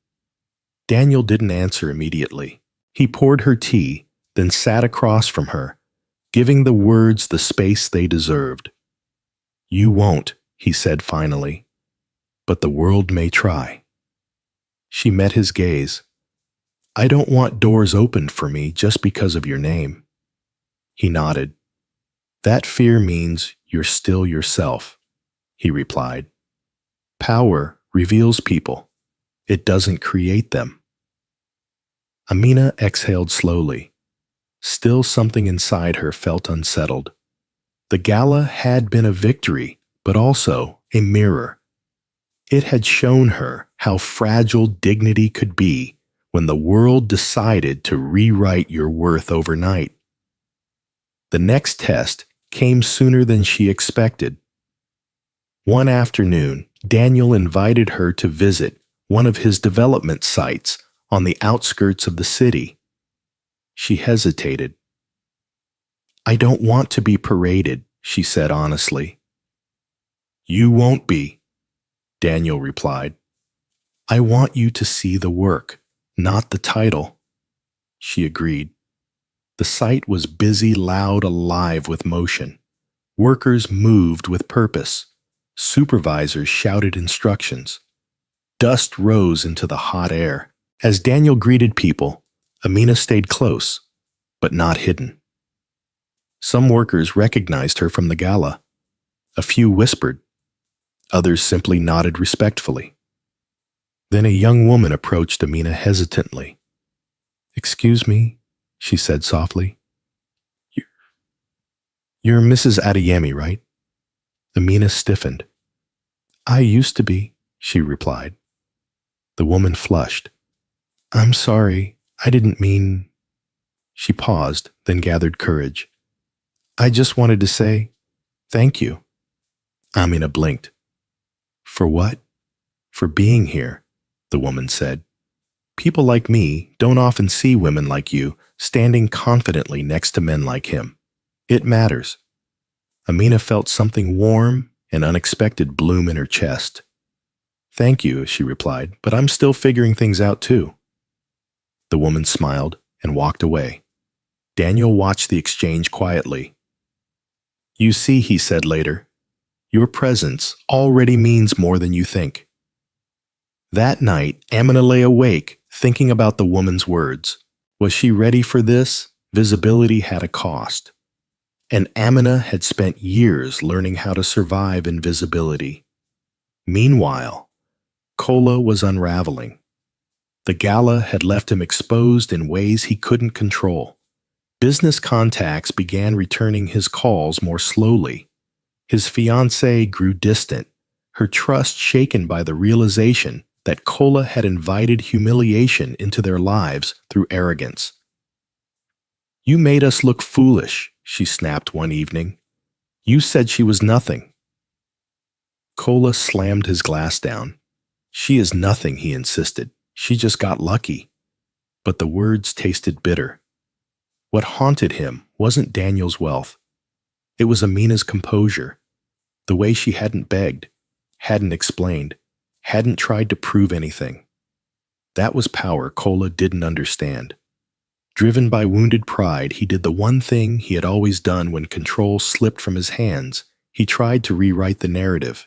Daniel didn't answer immediately. He poured her tea, then sat across from her, giving the words the space they deserved. You won't, he said finally, but the world may try. She met his gaze. I don't want doors opened for me just because of your name. He nodded. That fear means you're still yourself, he replied. Power reveals people. It doesn't create them. Amina exhaled slowly. Still something inside her felt unsettled. The gala had been a victory, but also a mirror. It had shown her how fragile dignity could be when the world decided to rewrite your worth overnight. The next test came sooner than she expected. One afternoon, Daniel invited her to visit one of his development sites on the outskirts of the city. She hesitated. I don't want to be paraded, she said honestly. You won't be, Daniel replied. I want you to see the work, not the title. She agreed. The site was busy, loud, alive with motion. Workers moved with purpose. Supervisors shouted instructions. Dust rose into the hot air. As Daniel greeted people, Amina stayed close, but not hidden. Some workers recognized her from the gala. A few whispered. Others simply nodded respectfully. Then a young woman approached Amina hesitantly. Excuse me, she said softly. You're Mrs. Adeyemi, right? Amina stiffened. I used to be, she replied. The woman flushed. I'm sorry, I didn't mean... She paused, then gathered courage. I just wanted to say, thank you. Amina blinked. For what? For being here, the woman said. People like me don't often see women like you standing confidently next to men like him. It matters. Amina felt something warm and unexpected bloom in her chest. Thank you, she replied, but I'm still figuring things out too. The woman smiled and walked away. Daniel watched the exchange quietly. You see, he said later, your presence already means more than you think. That night, Amina lay awake, thinking about the woman's words. Was she ready for this? Visibility had a cost. And Amina had spent years learning how to survive invisibility. Meanwhile, Kola was unraveling. The gala had left him exposed in ways he couldn't control. Business contacts began returning his calls more slowly. His fiancée grew distant, her trust shaken by the realization that Kola had invited humiliation into their lives through arrogance. You made us look foolish, she snapped one evening. You said she was nothing. Kola slammed his glass down. She is nothing, he insisted. She just got lucky. But the words tasted bitter. What haunted him wasn't Daniel's wealth. It was Amina's composure, the way she hadn't begged, hadn't explained, hadn't tried to prove anything. That was power Kola didn't understand. Driven by wounded pride, he did the one thing he had always done when control slipped from his hands. He tried to rewrite the narrative.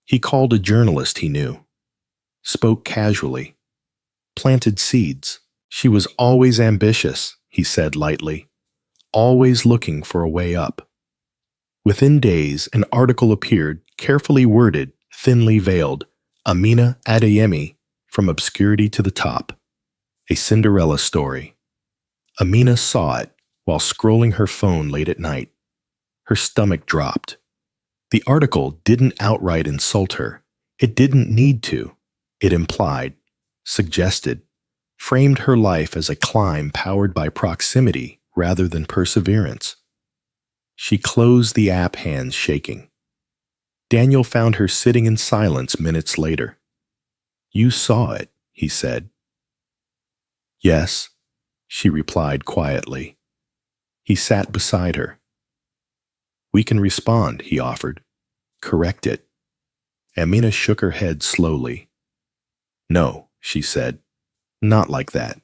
He called a journalist he knew, spoke casually, planted seeds. She was always ambitious, he said lightly, always looking for a way up. Within days, an article appeared, carefully worded, thinly veiled, Amina Adeyemi, from obscurity to the top. A Cinderella story. Amina saw it while scrolling her phone late at night. Her stomach dropped. The article didn't outright insult her. It didn't need to. It implied, suggested, framed her life as a climb powered by proximity rather than perseverance. She closed the app, hands shaking. Daniel found her sitting in silence minutes later. "You saw it," he said. "Yes," she replied quietly. He sat beside her. "We can respond," he offered. "Correct it." Amina shook her head slowly. "No," she said. "Not like that."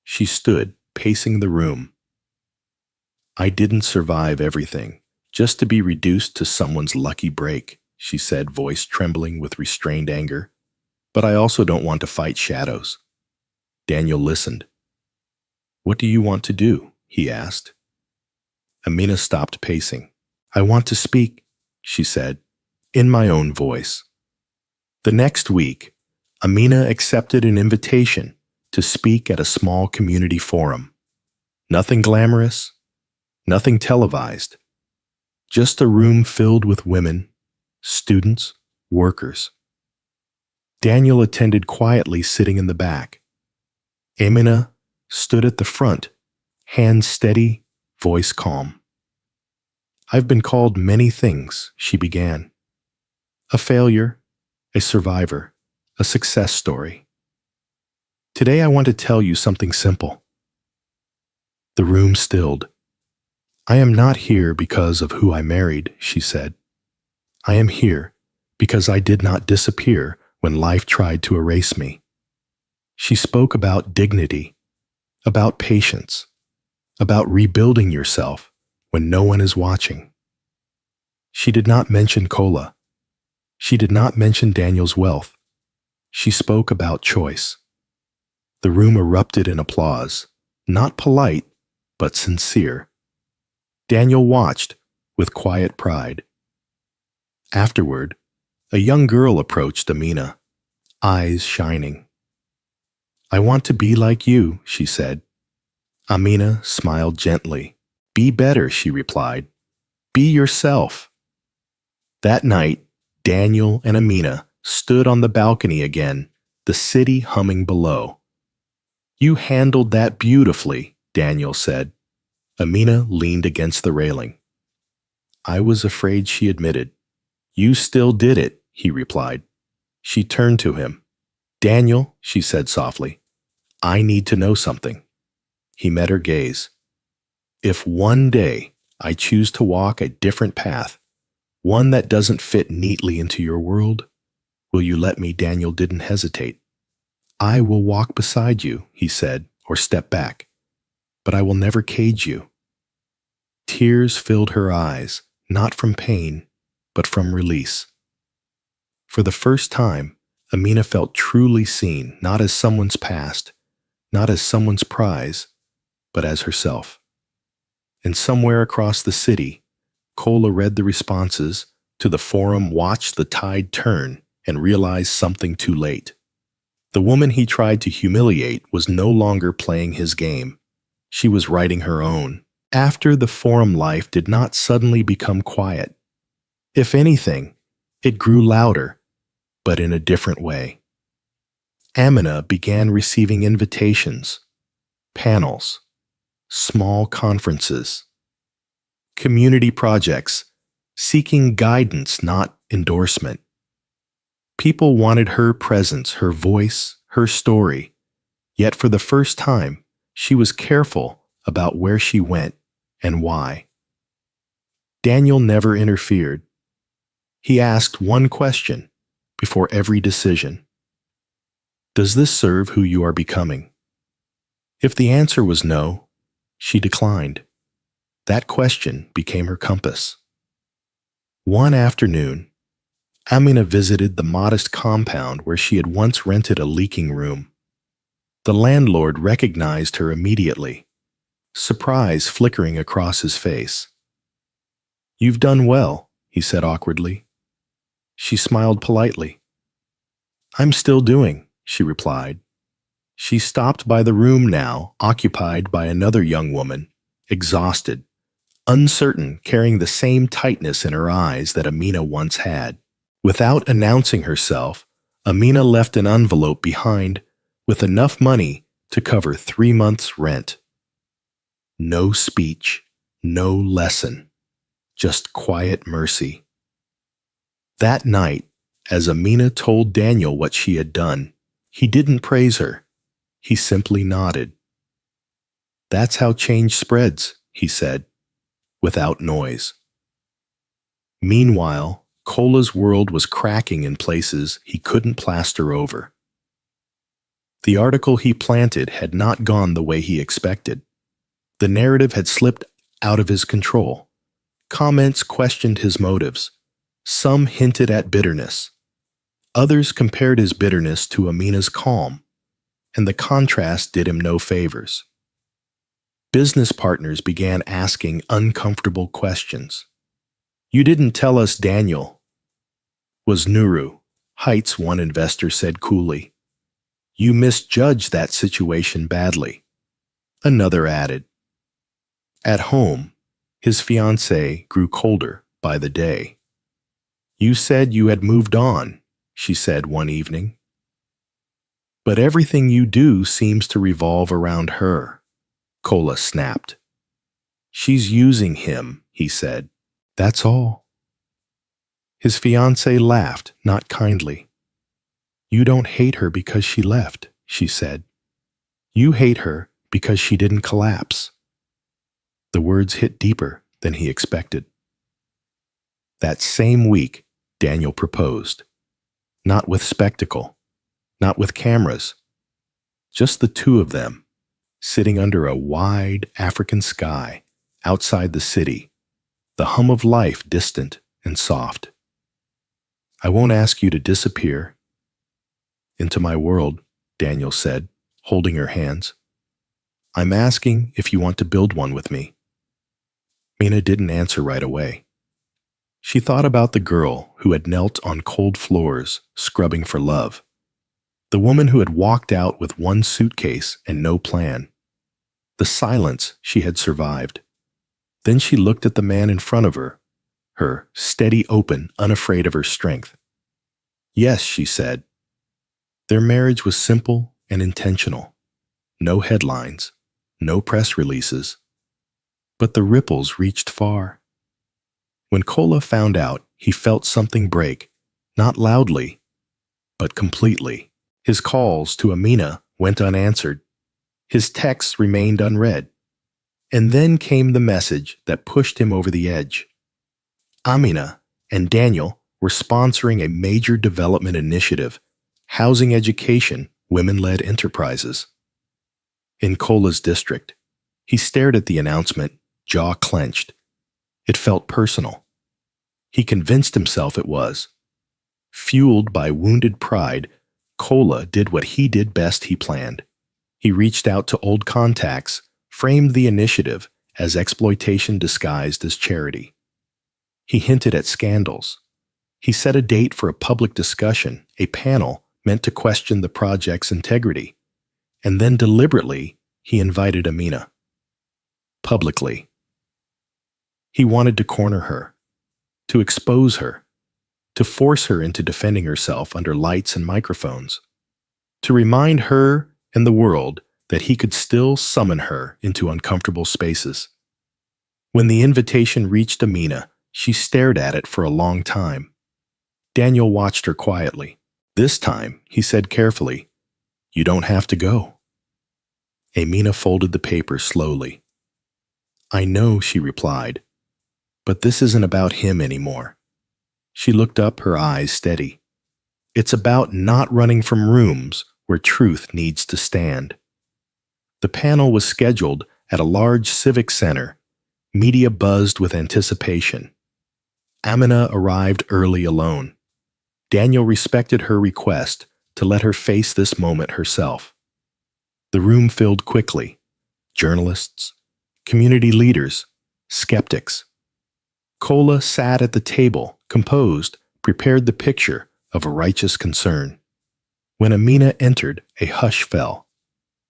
She stood, pacing the room. "I didn't survive everything, just to be reduced to someone's lucky break," she said, voice trembling with restrained anger. "But I also don't want to fight shadows." Daniel listened. "What do you want to do?" he asked. Amina stopped pacing. "I want to speak," she said, in my own voice. The next week, Amina accepted an invitation to speak at a small community forum. Nothing glamorous, nothing televised, just a room filled with women, students, workers. Daniel attended quietly, sitting in the back. Amina stood at the front, hands steady, voice calm. "I've been called many things," she began. "A failure, a survivor, a success story. Today I want to tell you something simple." The room stilled. "I am not here because of who I married," she said. "I am here because I did not disappear when life tried to erase me." She spoke about dignity, about patience, about rebuilding yourself when no one is watching. She did not mention Kola. She did not mention Daniel's wealth. She spoke about choice. The room erupted in applause, not polite, but sincere. Daniel watched with quiet pride. Afterward, a young girl approached Amina, eyes shining. "I want to be like you," she said. Amina smiled gently. "Be better," she replied. "Be yourself." That night, Daniel and Amina stood on the balcony again, the city humming below. "You handled that beautifully," Daniel said. Amina leaned against the railing. "I was afraid," she admitted. "You still did it," he replied. She turned to him. "Daniel," she said softly, "I need to know something." He met her gaze. "If one day I choose to walk a different path, one that doesn't fit neatly into your world, will you let me?" Daniel didn't hesitate. "I will walk beside you," he said, "or step back. But I will never cage you." Tears filled her eyes, not from pain, but from release. For the first time, Amina felt truly seen, not as someone's past, not as someone's prize, but as herself. And somewhere across the city, Kola read the responses to the forum, watched the tide turn, and realized something too late. The woman he tried to humiliate was no longer playing his game. She was writing her own. After the forum, life did not suddenly become quiet. If anything, it grew louder, but in a different way. Amina began receiving invitations, panels, small conferences, community projects, seeking guidance, not endorsement. People wanted her presence, her voice, her story. Yet for the first time, she was careful about where she went and why. Daniel never interfered. He asked one question: before every decision. Does this serve who you are becoming? If the answer was no, she declined. That question became her compass. One afternoon, Amina visited the modest compound where she had once rented a leaking room. The landlord recognized her immediately, surprise flickering across his face. "You've done well," he said awkwardly. She smiled politely. "I'm still doing," she replied. She stopped by the room now, occupied by another young woman, exhausted, uncertain, carrying the same tightness in her eyes that Amina once had. Without announcing herself, Amina left an envelope behind with enough money to cover 3 months' rent. No speech, no lesson, just quiet mercy. That night, as Amina told Daniel what she had done, he didn't praise her. He simply nodded. "That's how change spreads," he said, without noise. Meanwhile, Cola's world was cracking in places he couldn't plaster over. The article he planted had not gone the way he expected. The narrative had slipped out of his control. Comments questioned his motives. Some hinted at bitterness. Others compared his bitterness to Amina's calm, and the contrast did him no favors. Business partners began asking uncomfortable questions. "You didn't tell us Daniel was Nuru," Heights, one investor said coolly. "You misjudged that situation badly," another added. At home, his fiancée grew colder by the day. "You said you had moved on," she said one evening. "But everything you do seems to revolve around her," Cola snapped. "She's using him," he said. "That's all." His fiancée laughed, not kindly. "You don't hate her because she left," she said. "You hate her because she didn't collapse." The words hit deeper than he expected. That same week, Daniel proposed. Not with spectacle, not with cameras, just the two of them, sitting under a wide African sky outside the city, the hum of life distant and soft. "I won't ask you to disappear into my world," Daniel said, holding her hands. "I'm asking if you want to build one with me." Mina didn't answer right away. She thought about the girl who had knelt on cold floors, scrubbing for love. The woman who had walked out with one suitcase and no plan. The silence she had survived. Then she looked at the man in front of her, steady, open, unafraid of her strength. "Yes," she said. Their marriage was simple and intentional. No headlines, no press releases. But the ripples reached far. When Cola found out, he felt something break, not loudly, but completely. His calls to Amina went unanswered. His texts remained unread. And then came the message that pushed him over the edge. Amina and Daniel were sponsoring a major development initiative, housing education, women-led enterprises. In Cola's district, he stared at the announcement, jaw clenched. It felt personal. He convinced himself it was. Fueled by wounded pride, Cola did what he did best. He planned. He reached out to old contacts, framed the initiative as exploitation disguised as charity. He hinted at scandals. He set a date for a public discussion, a panel meant to question the project's integrity. And then deliberately, he invited Amina. Publicly. He wanted to corner her, to expose her, to force her into defending herself under lights and microphones, to remind her and the world that he could still summon her into uncomfortable spaces. When the invitation reached Amina, she stared at it for a long time. Daniel watched her quietly. This time, he said carefully, "You don't have to go." Amina folded the paper slowly. "I know," she replied, "but this isn't about him anymore." She looked up, her eyes steady. It's about not running from rooms where truth needs to stand. The panel was scheduled at a large civic center. Media buzzed with anticipation. Amina arrived early alone. Daniel respected her request to let her face this moment herself. The room filled quickly. Journalists, community leaders, skeptics. Kola sat at the table, composed, prepared the picture of a righteous concern. When Amina entered, a hush fell.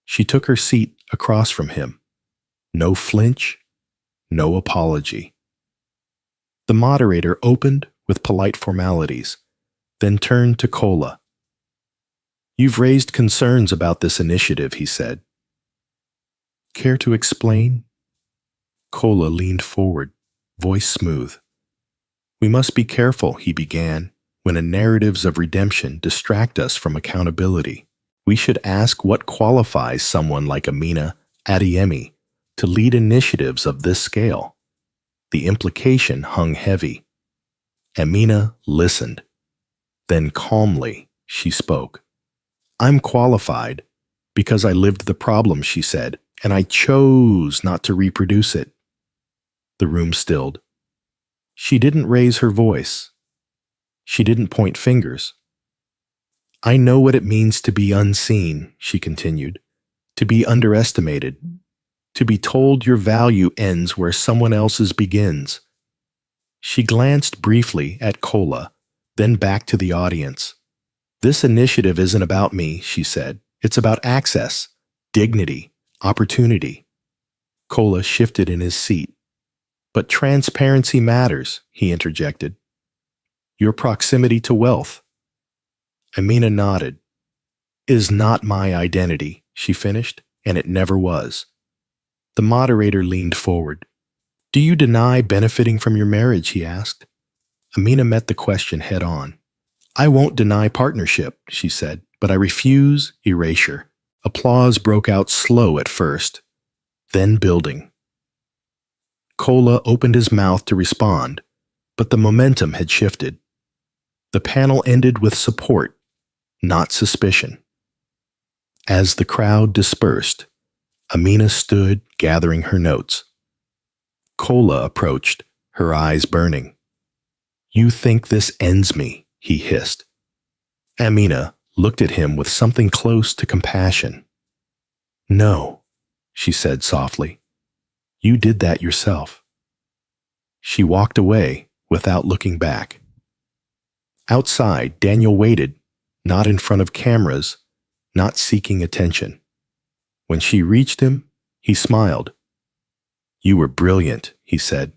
She took her seat across from him. No flinch, no apology. The moderator opened with polite formalities, then turned to Kola. "You've raised concerns about this initiative," he said. "Care to explain?" Kola leaned forward, voice smooth. "We must be careful," he began, "when narratives of redemption distract us from accountability. We should ask what qualifies someone like Amina Adeyemi to lead initiatives of this scale." The implication hung heavy. Amina listened. Then calmly, she spoke. "I'm qualified because I lived the problem," she said, "and I chose not to reproduce it." The room stilled. She didn't raise her voice. She didn't point fingers. "I know what it means to be unseen," she continued, "to be underestimated, to be told your value ends where someone else's begins." She glanced briefly at Kola, then back to the audience. "This initiative isn't about me," she said. "It's about access, dignity, opportunity." Kola shifted in his seat. "But transparency matters," he interjected. "Your proximity to wealth." Amina nodded. "Is not my identity," she finished, "and it never was." The moderator leaned forward. "Do you deny benefiting from your marriage?" he asked. Amina met the question head on. "I won't deny partnership," she said, "but I refuse erasure." Applause broke out slow at first, then building. Kola opened his mouth to respond, but the momentum had shifted. The panel ended with support, not suspicion. As the crowd dispersed, Amina stood gathering her notes. Kola approached, her eyes burning. "You think this ends me," he hissed. Amina looked at him with something close to compassion. "No," she said softly. "You did that yourself." She walked away without looking back. Outside, Daniel waited, not in front of cameras, not seeking attention. When she reached him, he smiled. "You were brilliant," he said.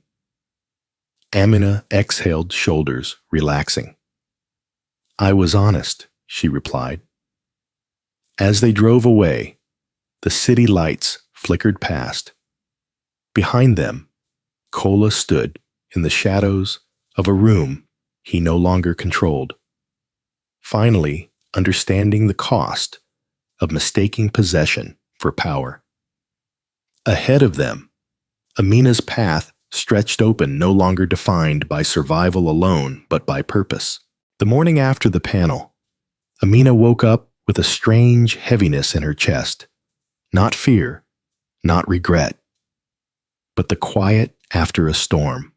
Amina exhaled, shoulders relaxing. "I was honest," she replied. As they drove away, the city lights flickered past. Behind them, Kola stood in the shadows of a room he no longer controlled, finally understanding the cost of mistaking possession for power. Ahead of them, Amina's path stretched open, no longer defined by survival alone, but by purpose. The morning after the panel, Amina woke up with a strange heaviness in her chest. Not fear, not regret, but the quiet after a storm.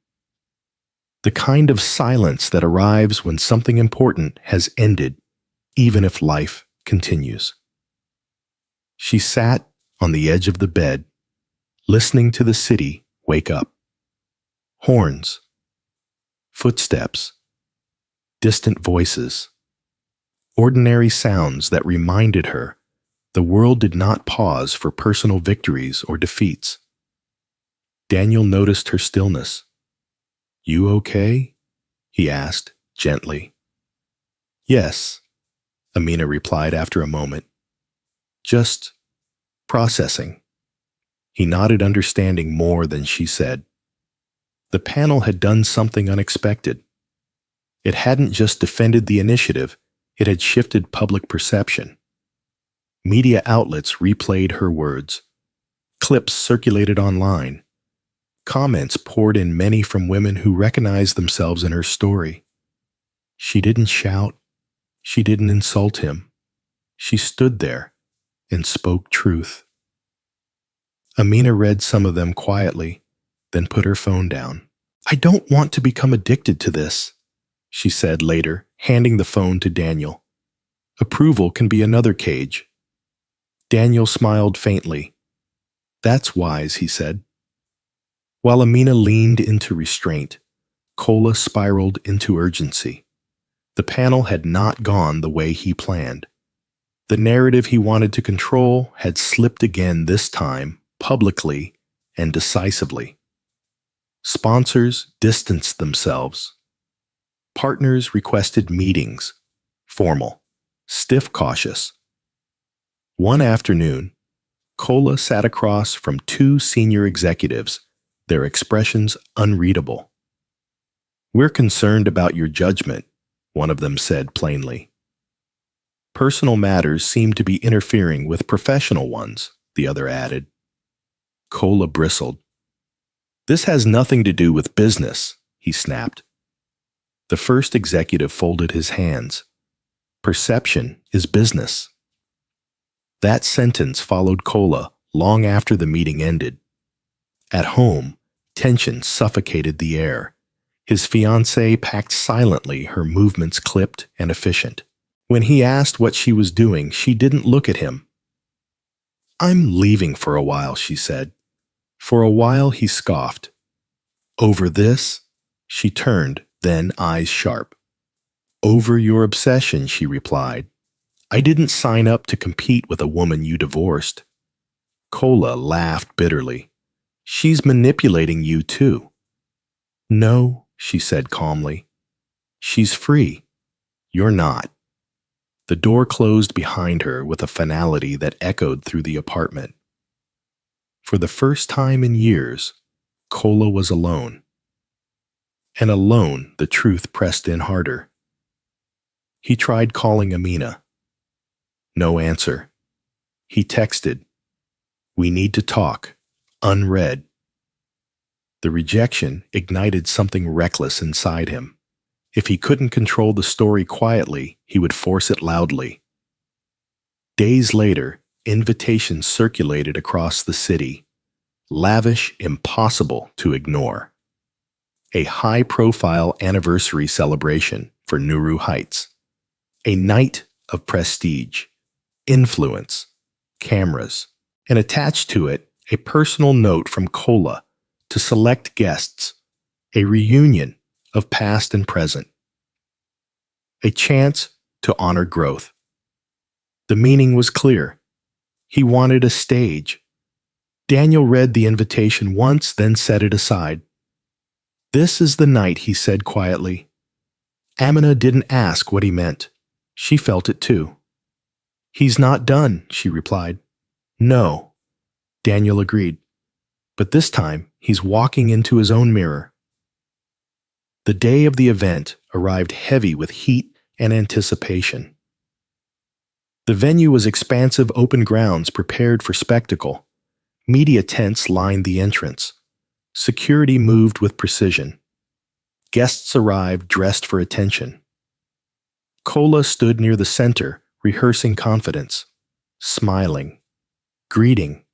The kind of silence that arrives when something important has ended, even if life continues. She sat on the edge of the bed, listening to the city wake up. Horns, footsteps, distant voices, ordinary sounds that reminded her the world did not pause for personal victories or defeats. Daniel noticed her stillness. "You okay?" he asked gently. "Yes," Amina replied after a moment. "Just processing." He nodded, understanding more than she said. The panel had done something unexpected. It hadn't just defended the initiative, it had shifted public perception. Media outlets replayed her words. Clips circulated online. Comments poured in, many from women who recognized themselves in her story. She didn't shout. She didn't insult him. She stood there and spoke truth. Amina read some of them quietly, then put her phone down. "I don't want to become addicted to this," she said later, handing the phone to Daniel. "Approval can be another cage." Daniel smiled faintly. "That's wise," he said. While Amina leaned into restraint, Kola spiraled into urgency. The panel had not gone the way he planned. The narrative he wanted to control had slipped again, this time publicly and decisively. Sponsors distanced themselves. Partners requested meetings, formal, stiff, cautious. One afternoon, Kola sat across from two senior executives, their expressions unreadable. "We're concerned about your judgment," one of them said plainly. "Personal matters seem to be interfering with professional ones," the other added. Kola bristled. "This has nothing to do with business," he snapped. The first executive folded his hands. "Perception is business." That sentence followed Kola long after the meeting ended. At home, tension suffocated the air. His fiancée packed silently, her movements clipped and efficient. When he asked what she was doing, she didn't look at him. "I'm leaving for a while," she said. For a while, he scoffed. "Over this?" She turned, then eyes sharp. "Over your obsession," she replied. "I didn't sign up to compete with a woman you divorced." Kola laughed bitterly. "She's manipulating you too." "No," she said calmly. "She's free. You're not." The door closed behind her with a finality that echoed through the apartment. For the first time in years, Kola was alone. And alone, the truth pressed in harder. He tried calling Amina. No answer. He texted, "We need to talk," unread. The rejection ignited something reckless inside him. If he couldn't control the story quietly, he would force it loudly. Days later, invitations circulated across the city. Lavish, impossible to ignore. A high-profile anniversary celebration for Nuru Heights. A night of prestige, influence, cameras, and attached to it, a personal note from Kola to select guests, a reunion of past and present. A chance to honor growth. The meaning was clear. He wanted a stage. Daniel read the invitation once, then set it aside. "This is the night," he said quietly. Amina didn't ask what he meant. She felt it too. "He's not done," she replied. "No," Daniel agreed. "But this time, he's walking into his own mirror." The day of the event arrived heavy with heat and anticipation. The venue was expansive open grounds prepared for spectacle. Media tents lined the entrance. Security moved with precision. Guests arrived dressed for attention. Kola stood near the center, rehearsing confidence, smiling, greeting,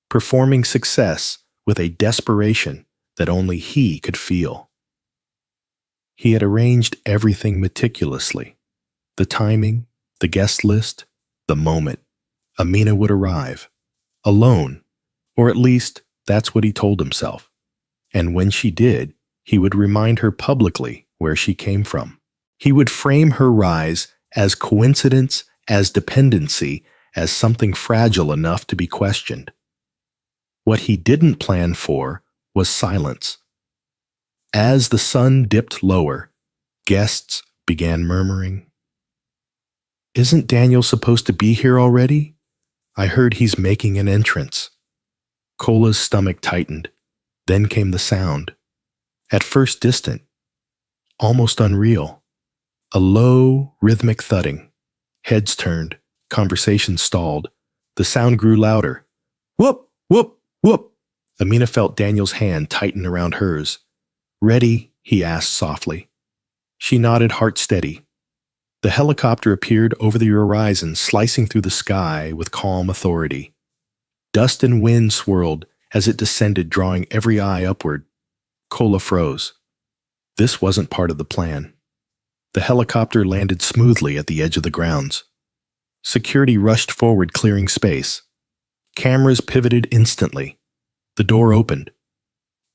performing success with a desperation that only he could feel. He had arranged everything meticulously. The timing, the guest list, the moment. Amina would arrive. Alone, or at least that's what he told himself. And when she did, he would remind her publicly where she came from. He would frame her rise as coincidence, as dependency, as something fragile enough to be questioned. What he didn't plan for was silence. As the sun dipped lower, guests began murmuring. "Isn't Daniel supposed to be here already? I heard he's making an entrance." Kola's stomach tightened. Then came the sound. At first distant, almost unreal. A low, rhythmic thudding. Heads turned. Conversation stalled. The sound grew louder. "Whoop, whoop, whoop." Amina felt Daniel's hand tighten around hers. "Ready?" he asked softly. She nodded, heart steady. The helicopter appeared over the horizon, slicing through the sky with calm authority. Dust and wind swirled as it descended, drawing every eye upward. Kola froze. This wasn't part of the plan. The helicopter landed smoothly at the edge of the grounds. Security rushed forward, clearing space. Cameras pivoted instantly. The door opened.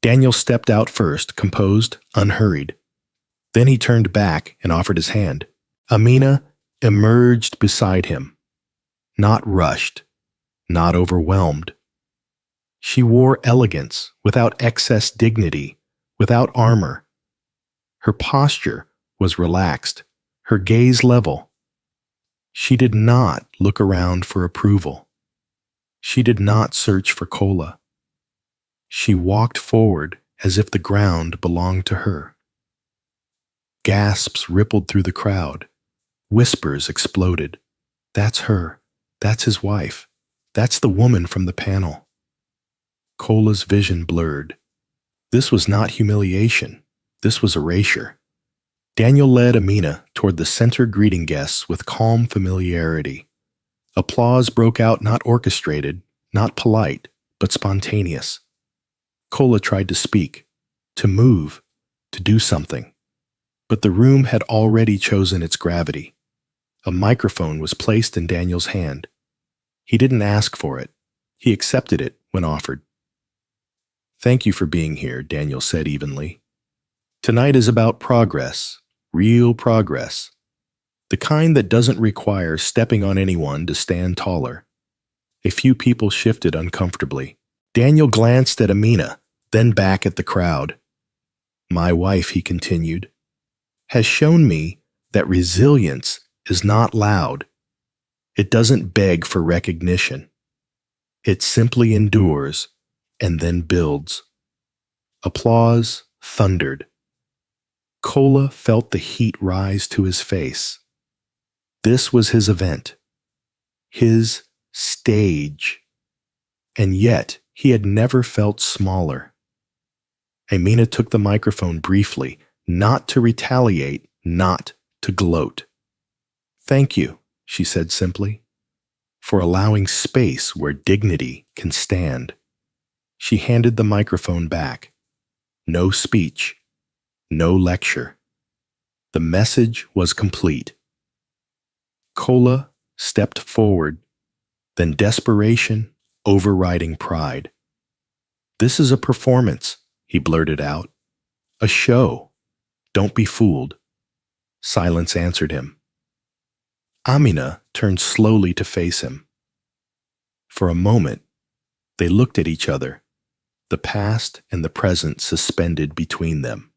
Daniel stepped out first, composed, unhurried. Then he turned back and offered his hand. Amina emerged beside him. Not rushed, not overwhelmed. She wore elegance, without excess dignity, without armor. Her posture was relaxed, her gaze level. She did not look around for approval. She did not search for Kola. She walked forward as if the ground belonged to her. Gasps rippled through the crowd. Whispers exploded. That's her. That's his wife. That's the woman from the panel. Kola's vision blurred. This was not humiliation. This was erasure. Daniel led Amina toward the center greeting guests with calm familiarity. Applause broke out, not orchestrated, not polite, but spontaneous. Kola tried to speak, to move, to do something. But the room had already chosen its gravity. A microphone was placed in Daniel's hand. He didn't ask for it. He accepted it when offered. Thank you for being here, Daniel said evenly. Tonight is about progress, real progress. The kind that doesn't require stepping on anyone to stand taller. A few people shifted uncomfortably. Daniel glanced at Amina, then back at the crowd. My wife, he continued, has shown me that resilience is not loud. It doesn't beg for recognition. It simply endures and then builds. Applause thundered. Kola felt the heat rise to his face. This was his event, his stage, and yet he had never felt smaller. Amina took the microphone briefly, not to retaliate, not to gloat. Thank you, she said simply, for allowing space where dignity can stand. She handed the microphone back. No speech, no lecture. The message was complete. Kola stepped forward, then desperation overriding pride. This is a performance, he blurted out. A show. Don't be fooled. Silence answered him. Amina turned slowly to face him. For a moment, they looked at each other, the past and the present suspended between them.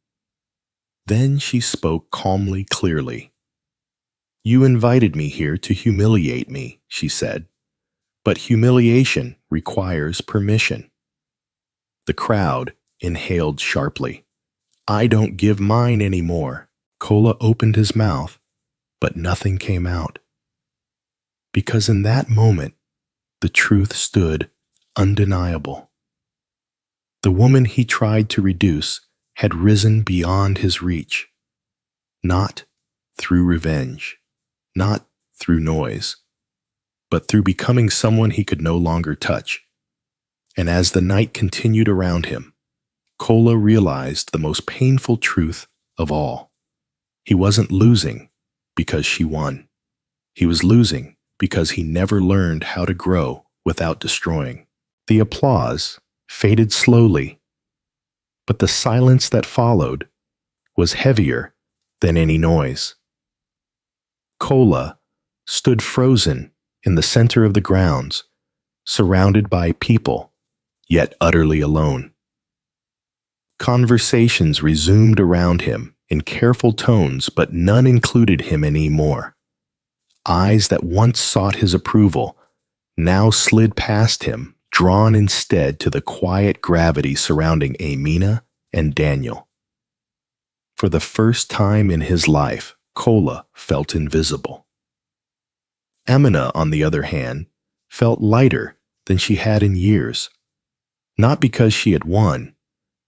Then she spoke calmly, clearly. You invited me here to humiliate me, she said, but humiliation requires permission. The crowd inhaled sharply. I don't give mine anymore. Kola opened his mouth, but nothing came out. Because in that moment, the truth stood undeniable. The woman he tried to reduce had risen beyond his reach, not through revenge, not through noise, but through becoming someone he could no longer touch. And as the night continued around him, Kola realized the most painful truth of all. He wasn't losing because she won. He was losing because he never learned how to grow without destroying. The applause faded slowly, but the silence that followed was heavier than any noise. Kola stood frozen in the center of the grounds, surrounded by people, yet utterly alone. Conversations resumed around him in careful tones, but none included him anymore. Eyes that once sought his approval now slid past him, drawn instead to the quiet gravity surrounding Amina and Daniel. For the first time in his life, Kola felt invisible. Amina, on the other hand, felt lighter than she had in years, not because she had won,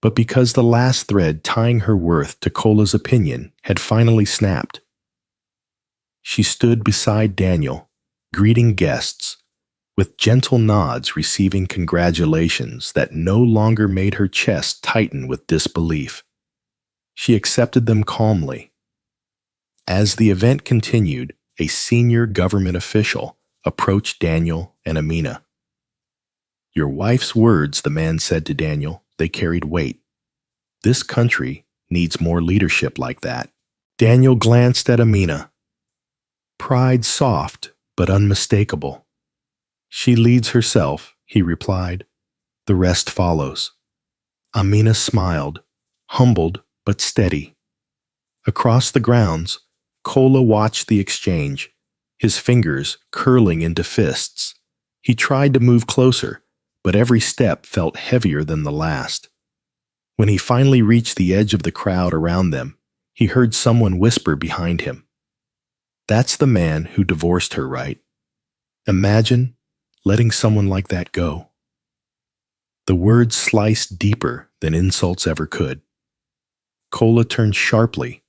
but because the last thread tying her worth to Kola's opinion had finally snapped. she stood beside Daniel, greeting guests, with gentle nods receiving congratulations that no longer made her chest tighten with disbelief. She accepted them calmly. As the event continued, a senior government official approached Daniel and Amina. "Your wife's words," the man said to Daniel, "they carried weight. This country needs more leadership like that." Daniel glanced at Amina. Pride soft but unmistakable. "She leads herself," he replied. "The rest follows." Amina smiled, humbled but steady. Across the grounds, Kola watched the exchange, his fingers curling into fists. He tried to move closer, but every step felt heavier than the last. When he finally reached the edge of the crowd around them, he heard someone whisper behind him, "That's the man who divorced her, right? Imagine letting someone like that go." The words sliced deeper than insults ever could. Kola turned sharply,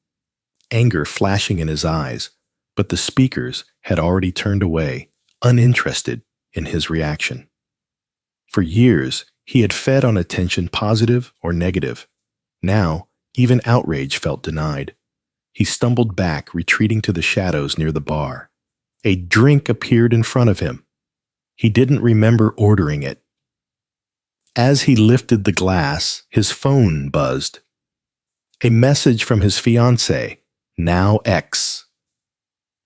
anger flashing in his eyes, but the speakers had already turned away, uninterested in his reaction. For years, he had fed on attention, positive or negative. Now, even outrage felt denied. He stumbled back, retreating to the shadows near the bar. A drink appeared in front of him. He didn't remember ordering it. As he lifted the glass, his phone buzzed. A message from his fiancée, now ex.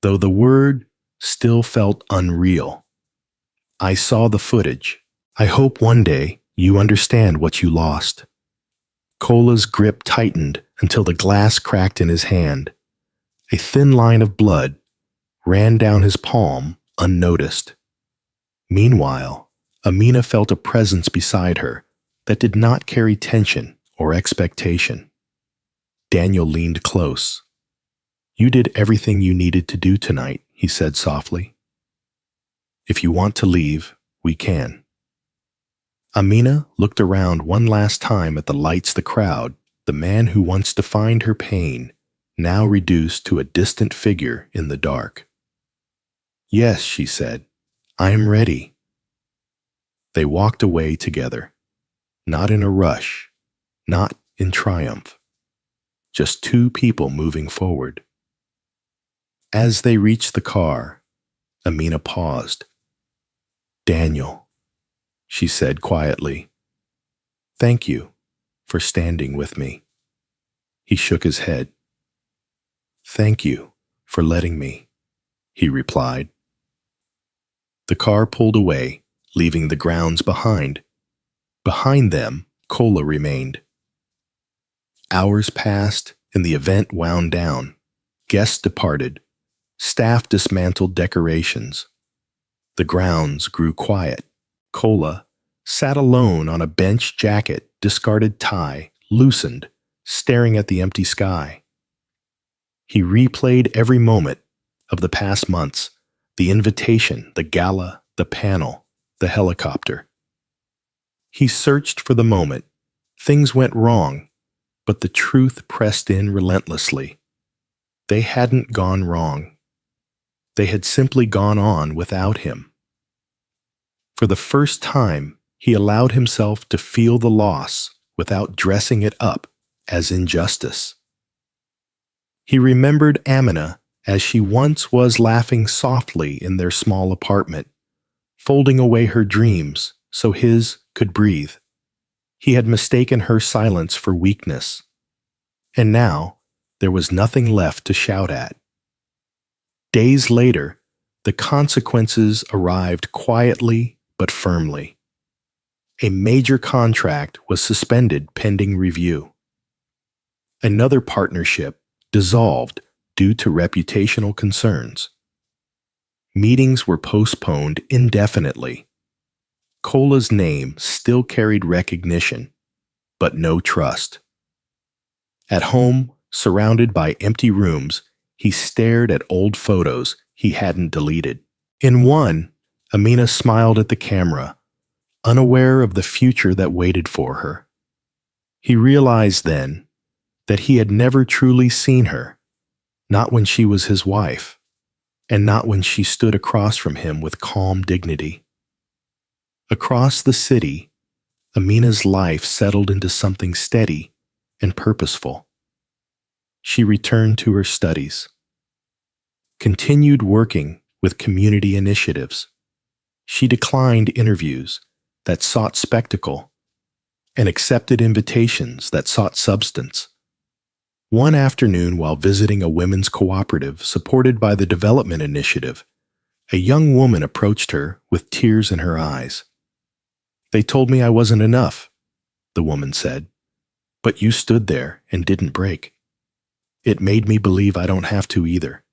Though the word still felt unreal. "I saw the footage. I hope one day you understand what you lost." Kola's grip tightened until the glass cracked in his hand. A thin line of blood ran down his palm unnoticed. Meanwhile, Amina felt a presence beside her that did not carry tension or expectation. Daniel leaned close. "You did everything you needed to do tonight," he said softly. "If you want to leave, we can." Amina looked around one last time at the lights, the crowd, the man who once defined her pain, now reduced to a distant figure in the dark. "Yes," she said, "I am ready." They walked away together, not in a rush, not in triumph, just two people moving forward. As they reached the car, Amina paused. "Daniel," she said quietly, "thank you for standing with me." He shook his head. "Thank you for letting me," he replied. The car pulled away, leaving the grounds behind. Behind them, Kola remained. Hours passed and the event wound down. Guests departed. Staff dismantled decorations. The grounds grew quiet. Kola sat alone on a bench, jacket, discarded tie, loosened, staring at the empty sky. He replayed every moment of the past months, the invitation, the gala, the panel, the helicopter. He searched for the moment. Things went wrong, but the truth pressed in relentlessly. They hadn't gone wrong. They had simply gone on without him. For the first time, he allowed himself to feel the loss without dressing it up as injustice. He remembered Amina as she once was, laughing softly in their small apartment, folding away her dreams so his could breathe. He had mistaken her silence for weakness. And now, there was nothing left to shout at. Days later, the consequences arrived quietly but firmly. A major contract was suspended pending review. Another partnership dissolved due to reputational concerns. Meetings were postponed indefinitely. Kola's name still carried recognition, but no trust. At home, surrounded by empty rooms, he stared at old photos he hadn't deleted. In one, Amina smiled at the camera, unaware of the future that waited for her. He realized then that he had never truly seen her, not when she was his wife. and not when she stood across from him with calm dignity. Across the city, Amina's life settled into something steady and purposeful. She returned to her studies, continued working with community initiatives. She declined interviews that sought spectacle and accepted invitations that sought substance. One afternoon, while visiting a women's cooperative supported by the Development Initiative, a young woman approached her with tears in her eyes. "They told me I wasn't enough," the woman said, "but you stood there and didn't break. It made me believe I don't have to either."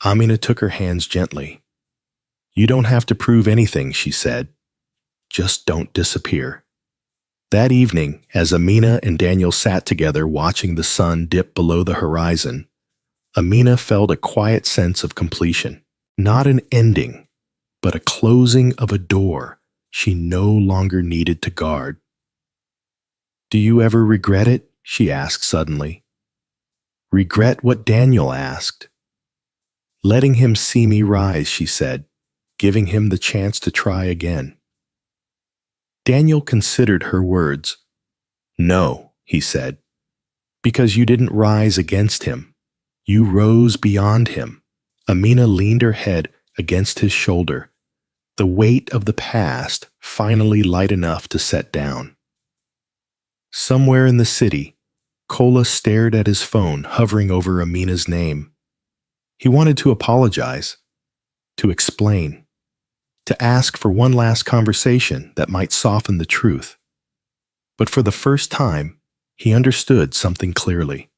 Amina took her hands gently. "You don't have to prove anything," she said. "Just don't disappear." That evening, as Amina and Daniel sat together watching the sun dip below the horizon, Amina felt a quiet sense of completion. Not an ending, but a closing of a door she no longer needed to guard. "Do you ever regret it?" she asked suddenly. "Regret what?" Daniel asked. "Letting him see me rise," she said, giving him the chance to try again. Daniel considered her words. "No," he said, "because you didn't rise against him. You rose beyond him." Amina leaned her head against his shoulder, the weight of the past finally light enough to set down. Somewhere in the city, Kola stared at his phone hovering over Amina's name. He wanted to apologize, to explain, to ask for one last conversation that might soften the truth. But for the first time, he understood something clearly.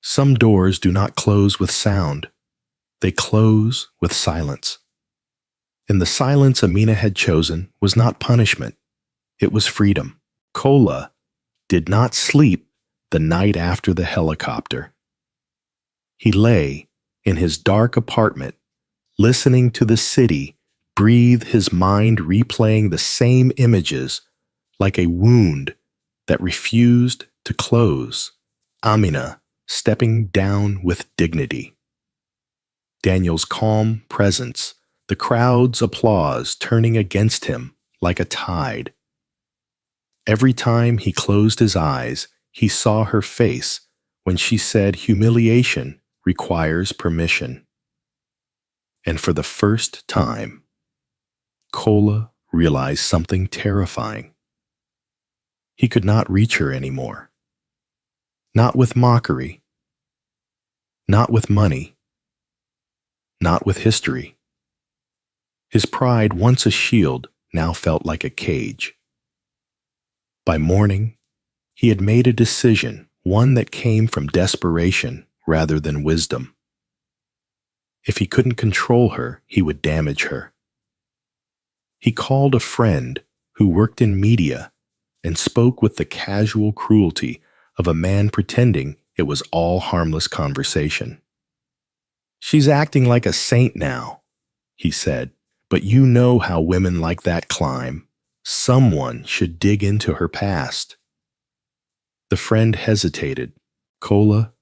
Some doors do not close with sound. They close with silence. And the silence Amina had chosen was not punishment. It was freedom. Kola did not sleep the night after the helicopter. He lay in his dark apartment, listening to the city breathe, his mind replaying the same images like a wound that refused to close. Amina stepping down with dignity. Daniel's calm presence, the crowd's applause turning against him like a tide. Every time he closed his eyes, he saw her face when she said humiliation requires permission. And for the first time, Kola realized something terrifying. He could not reach her anymore. Not with mockery. Not with money. Not with history. His pride, once a shield, now felt like a cage. By morning, he had made a decision, one that came from desperation rather than wisdom. If he couldn't control her, he would damage her. He called a friend who worked in media and spoke with the casual cruelty of a man pretending it was all harmless conversation. "She's acting like a saint now," he said, "but you know how women like that climb. Someone should dig into her past." The friend hesitated. "Kola,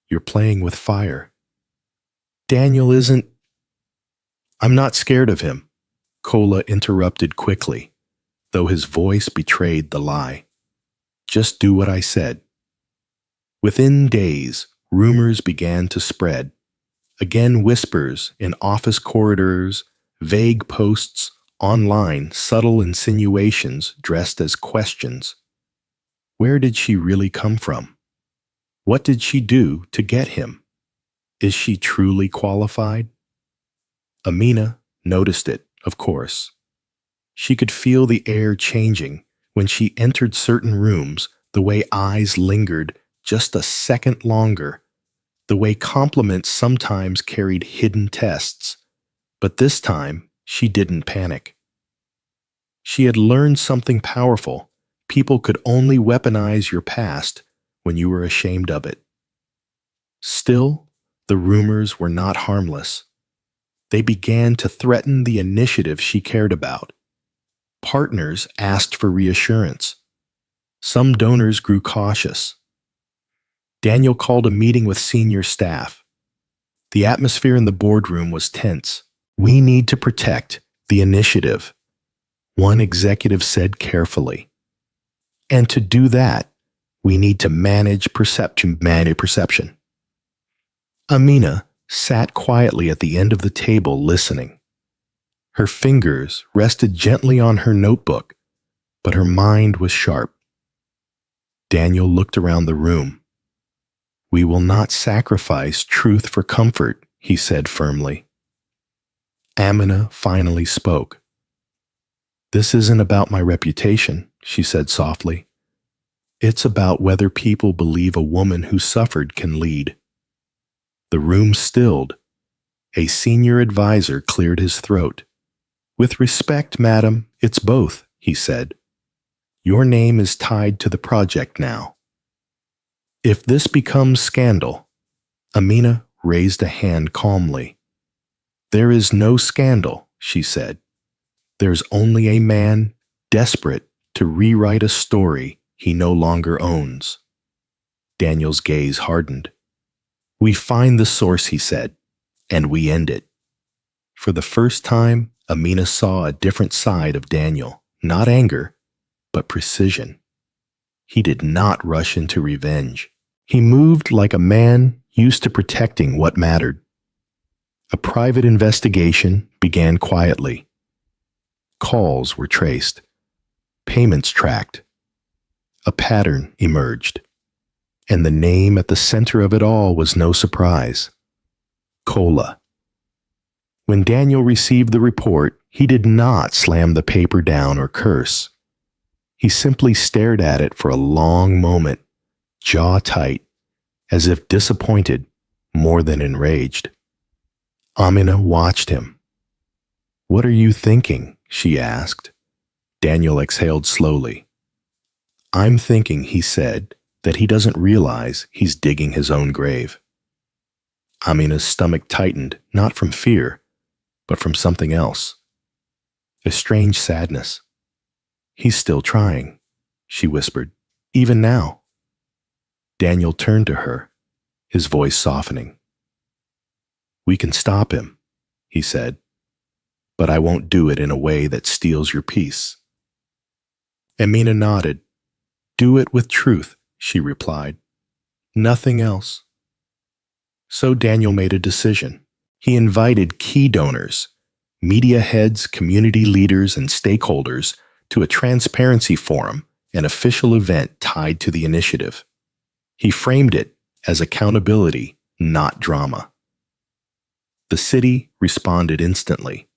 you're playing with fire." "Daniel isn't—" "I'm not scared of him," Kola interrupted quickly, though his voice betrayed the lie. "Just do what I said." Within days, rumors began to spread. Again, whispers in office corridors, vague posts online, subtle insinuations dressed as questions. Where did she really come from? What did she do to get him? Is she truly qualified? Amina noticed it, of course. She could feel the air changing when she entered certain rooms, the way eyes lingered just a second longer, the way compliments sometimes carried hidden tests. But this time, she didn't panic. She had learned something powerful. People could only weaponize your past when you were ashamed of it. Still, the rumors were not harmless. They began to threaten the initiative she cared about. Partners asked for reassurance. Some donors grew cautious. Daniel called a meeting with senior staff. The atmosphere in the boardroom was tense. "We need to protect the initiative," one executive said carefully. "And to do that, we need to manage perception. Amina sat quietly at the end of the table listening. Her fingers rested gently on her notebook, but her mind was sharp. Daniel looked around the room. "We will not sacrifice truth for comfort," he said firmly. Amina finally spoke. "This isn't about my reputation," she said softly. "It's about whether people believe a woman who suffered can lead." The room stilled. A senior advisor cleared his throat. "With respect, madam, it's both," he said. "Your name is tied to the project now. If this becomes scandal," Amina raised a hand calmly. "There is no scandal," she said. "There's only a man desperate to rewrite a story he no longer owns." Daniel's gaze hardened. "We find the source," he said, "and we end it." For the first time, Amina saw a different side of Daniel, not anger, but precision. He did not rush into revenge. He moved like a man used to protecting what mattered. A private investigation began quietly. Calls were traced, payments tracked. A pattern emerged, and the name at the center of it all was no surprise: Cola. When Daniel received the report, he did not slam the paper down or curse. He simply stared at it for a long moment, jaw tight, as if disappointed more than enraged. Amina watched him. "What are you thinking?" she asked. Daniel exhaled slowly. "I'm thinking," he said, "that he doesn't realize he's digging his own grave." Amina's stomach tightened, not from fear, but from something else. A strange sadness. "He's still trying," she whispered, "even now." Daniel turned to her, his voice softening. "We can stop him," he said, "but I won't do it in a way that steals your peace." Amina nodded. "Do it with truth," she replied. "Nothing else." So Daniel made a decision. He invited key donors, media heads, community leaders, and stakeholders to a transparency forum, an official event tied to the initiative. He framed it as accountability, not drama. The city responded instantly.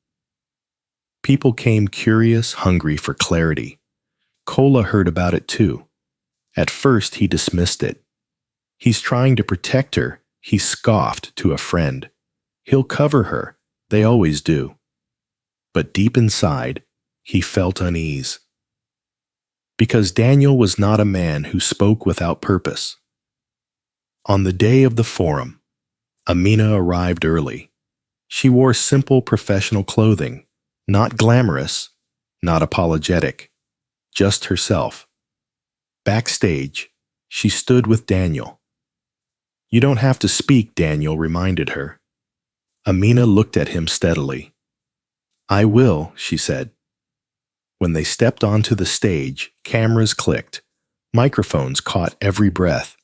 People came curious, hungry for clarity. Cola heard about it too. At first, he dismissed it. "He's trying to protect her," he scoffed to a friend. "He'll cover her. They always do." But deep inside, he felt unease. Because Daniel was not a man who spoke without purpose. On the day of the forum, Amina arrived early. She wore simple professional clothing, not glamorous, not apologetic, just herself. Backstage, she stood with Daniel. "You don't have to speak," Daniel reminded her. Amina looked at him steadily. "I will," she said. When they stepped onto the stage, cameras clicked. Microphones caught every breath.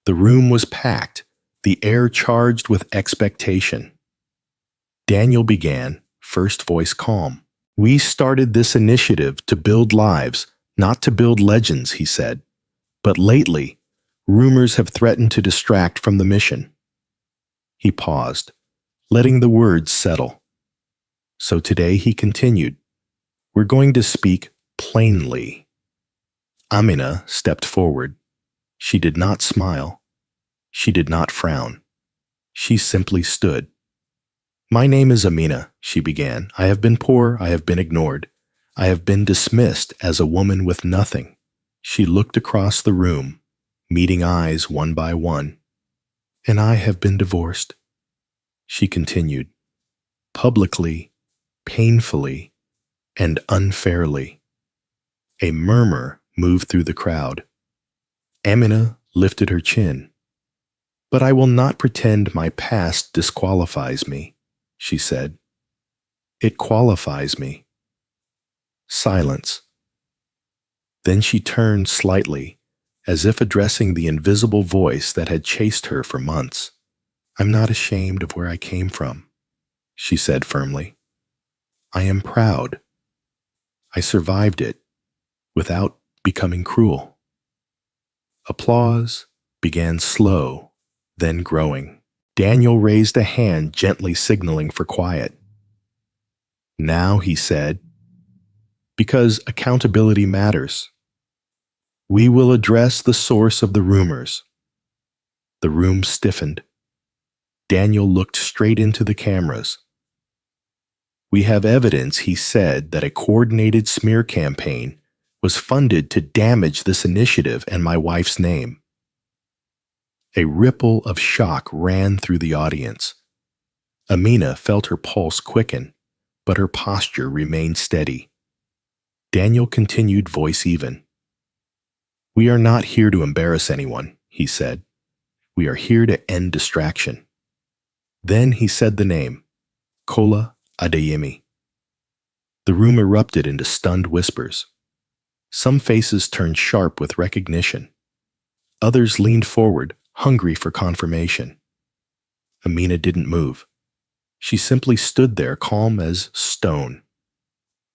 The room was packed, the air charged with expectation. Daniel began, first voice calm. "We started this initiative to build lives, not to build legends," he said. "But lately, rumors have threatened to distract from the mission." He paused, letting the words settle. So today he continued, "We're going to speak plainly." Amina stepped forward. She did not smile. She did not frown. She simply stood. "My name is Amina," she began. "I have been poor. I have been ignored. I have been dismissed as a woman with nothing." She looked across the room, meeting eyes one by one. "And I have been divorced," she continued, "publicly, painfully, and unfairly." A murmur moved through the crowd. Amina lifted her chin. But I will not pretend my past disqualifies me, she said. It qualifies me. Silence. Then she turned slightly, as if addressing the invisible voice that had chased her for months. I'm not ashamed of where I came from, she said firmly. I am proud. I survived it without becoming cruel. Applause began slow, then growing. Daniel raised a hand, gently signaling for quiet. Now, he said, because accountability matters. We will address the source of the rumors. The room stiffened. Daniel looked straight into the cameras. We have evidence, he said, that a coordinated smear campaign was funded to damage this initiative and my wife's name. A ripple of shock ran through the audience. Amina felt her pulse quicken, but her posture remained steady. Daniel continued, voice even. We are not here to embarrass anyone, he said. We are here to end distraction. Then he said the name, Kola Adeyemi. The room erupted into stunned whispers. Some faces turned sharp with recognition. Others leaned forward, hungry for confirmation. Amina didn't move. She simply stood there, calm as stone.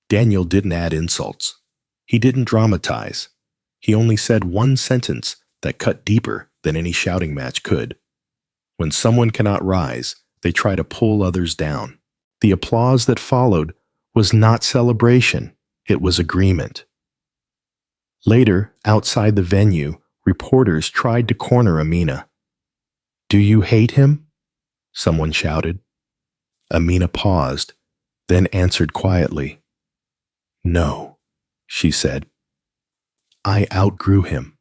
Daniel didn't add insults. He didn't dramatize. He only said one sentence that cut deeper than any shouting match could. When someone cannot rise, they try to pull others down. The applause that followed was not celebration, it was agreement. Later, outside the venue, reporters tried to corner Amina. Do you hate him? Someone shouted. Amina paused, then answered quietly. No, she said. I outgrew him.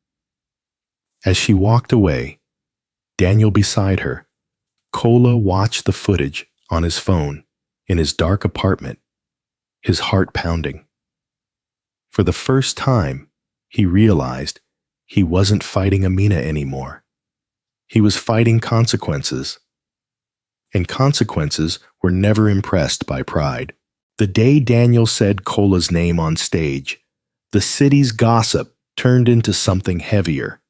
As she walked away, Daniel beside her, Kola watched the footage on his phone in his dark apartment, his heart pounding. For the first time, he realized he wasn't fighting Amina anymore. He was fighting consequences. And consequences were never impressed by pride. The day Daniel said Kola's name on stage, the city's gossip turned into something heavier.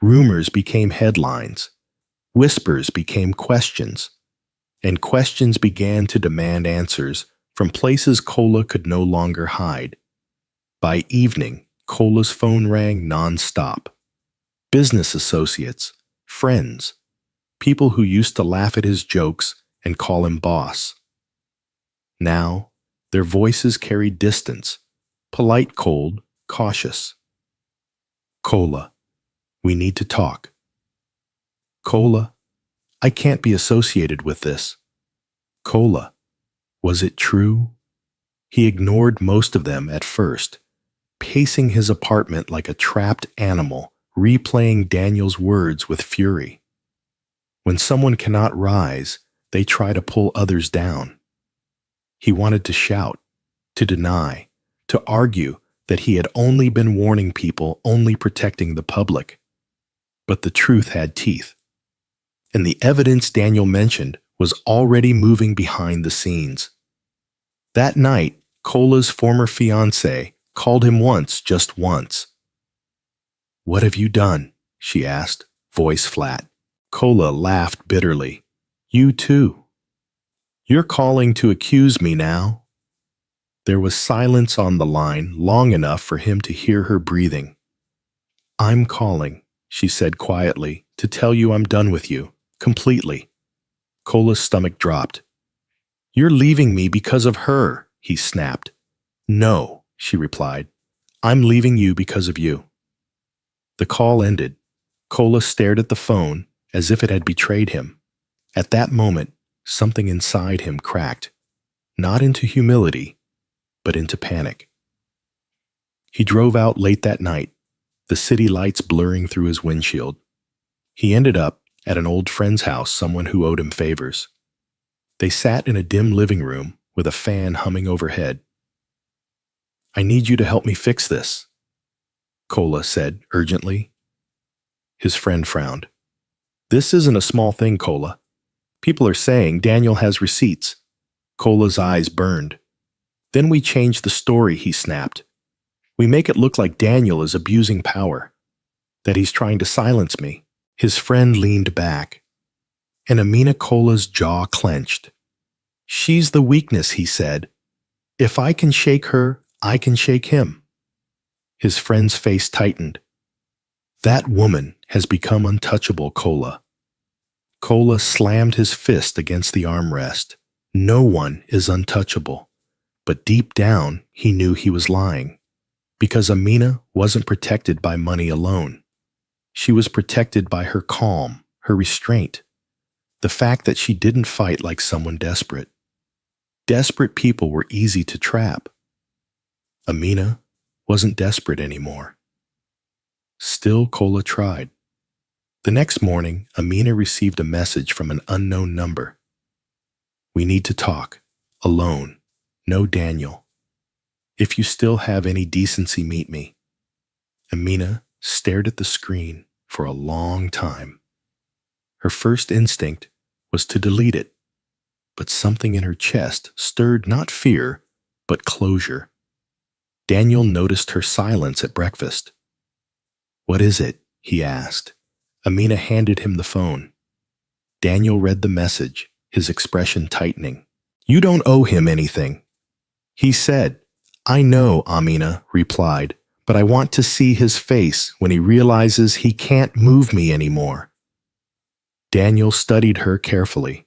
Rumors became headlines. Whispers became questions. And questions began to demand answers from places Kola could no longer hide. By evening, Kola's phone rang non-stop. Business associates, friends, people who used to laugh at his jokes and call him boss. Now, their voices carried distance, polite, cold, cautious. Kola, we need to talk. Kola, I can't be associated with this. Kola, was it true? He ignored most of them at first, pacing his apartment like a trapped animal, replaying Daniel's words with fury. When someone cannot rise, they try to pull others down. He wanted to shout, to deny, to argue that he had only been warning people, only protecting the public. But the truth had teeth. And the evidence Daniel mentioned was already moving behind the scenes. That night, Kola's former fiancée called him once, just once. What have you done? She asked, voice flat. Kola laughed bitterly. You too. You're calling to accuse me now? There was silence on the line, long enough for him to hear her breathing. I'm calling, she said quietly, to tell you I'm done with you, completely. Kola's stomach dropped. You're leaving me because of her, he snapped. No, she replied. I'm leaving you because of you. The call ended. Kola stared at the phone as if it had betrayed him. At that moment, something inside him cracked, not into humility, but into panic. He drove out late that night, the city lights blurring through his windshield. He ended up at an old friend's house, someone who owed him favors. They sat in a dim living room with a fan humming overhead. I need you to help me fix this, Kola said urgently. His friend frowned. This isn't a small thing, Kola. People are saying Daniel has receipts. Kola's eyes burned. Then we change the story, he snapped. We make it look like Daniel is abusing power, that he's trying to silence me. His friend leaned back, and Amina Kola's jaw clenched. She's the weakness, he said. If I can shake her, I can shake him. His friend's face tightened. That woman has become untouchable, Kola. Kola slammed his fist against the armrest. No one is untouchable. But deep down, he knew he was lying. Because Amina wasn't protected by money alone. She was protected by her calm, her restraint. The fact that she didn't fight like someone desperate. Desperate people were easy to trap. Amina wasn't desperate anymore. Still, Kola tried. The next morning, Amina received a message from an unknown number. We need to talk. Alone. No Daniel. If you still have any decency, meet me. Amina stared at the screen for a long time. Her first instinct was to delete it, but something in her chest stirred not fear, but closure. Daniel noticed her silence at breakfast. What is it? He asked. Amina handed him the phone. Daniel read the message, his expression tightening. You don't owe him anything. He said. I know, Amina replied, but I want to see his face when he realizes he can't move me anymore. Daniel studied her carefully.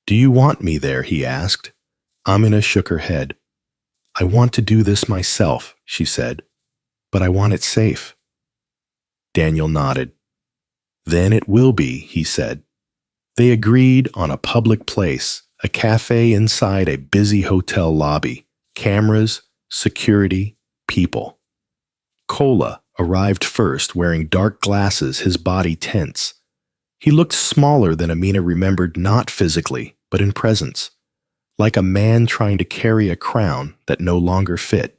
Do you want me there? He asked. Amina shook her head. I want to do this myself, she said, but I want it safe. Daniel nodded. Then it will be, he said. They agreed on a public place, a cafe inside a busy hotel lobby, cameras, security, people. Kola arrived first, wearing dark glasses, his body tense. He looked smaller than Amina remembered, not physically, but in presence, like a man trying to carry a crown that no longer fit.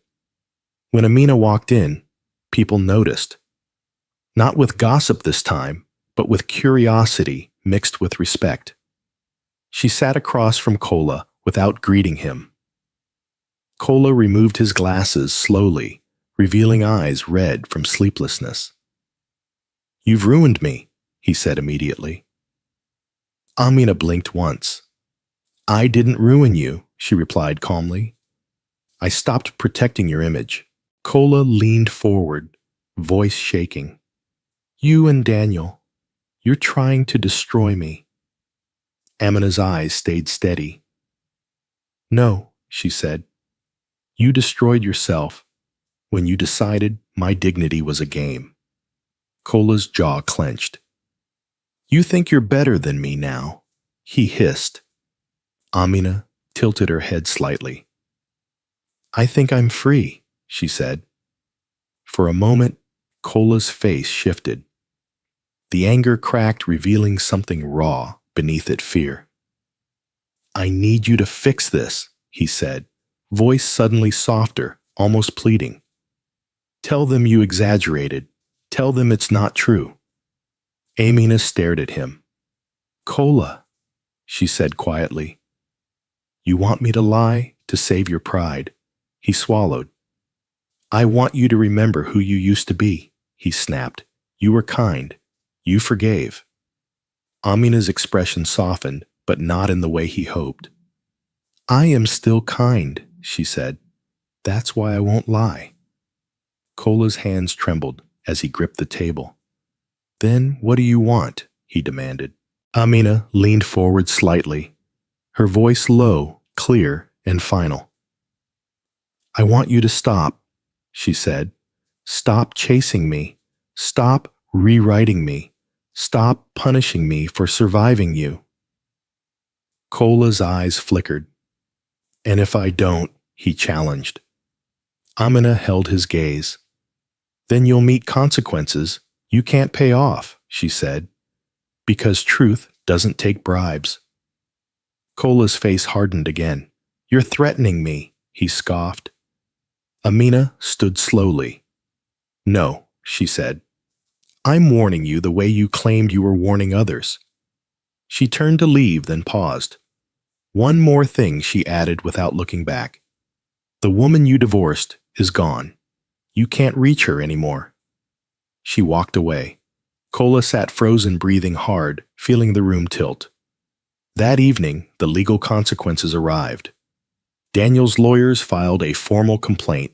When Amina walked in, people noticed. Not with gossip this time, but with curiosity mixed with respect. She sat across from Kola without greeting him. Kola removed his glasses slowly, revealing eyes red from sleeplessness. You've ruined me, he said immediately. Amina blinked once. I didn't ruin you, she replied calmly. I stopped protecting your image. Kola leaned forward, voice shaking. You and Daniel, you're trying to destroy me. Amina's eyes stayed steady. No, she said. You destroyed yourself when you decided my dignity was a game. Kola's jaw clenched. You think you're better than me now, he hissed. Amina tilted her head slightly. I think I'm free, she said. For a moment, Kola's face shifted. The anger cracked, revealing something raw beneath it, fear. I need you to fix this, he said, voice suddenly softer, almost pleading. Tell them you exaggerated. Tell them it's not true. Amina stared at him. Kola, she said quietly. You want me to lie to save your pride? He swallowed. I want you to remember who you used to be, he snapped. You were kind. You forgave. Amina's expression softened, but not in the way he hoped. I am still kind, she said. That's why I won't lie. Kola's hands trembled as he gripped the table. Then what do you want? He demanded. Amina leaned forward slightly, her voice low, clear, and final. I want you to stop, she said. Stop chasing me. Stop rewriting me. Stop punishing me for surviving you. Kola's eyes flickered. And if I don't, he challenged. Amina held his gaze. Then you'll meet consequences you can't pay off, she said, because truth doesn't take bribes. Kola's face hardened again. You're threatening me, he scoffed. Amina stood slowly. No, she said. I'm warning you the way you claimed you were warning others." She turned to leave, then paused. "One more thing," she added without looking back. "The woman you divorced is gone. You can't reach her anymore." She walked away. Kola sat frozen, breathing hard, feeling the room tilt. That evening, the legal consequences arrived. Daniel's lawyers filed a formal complaint: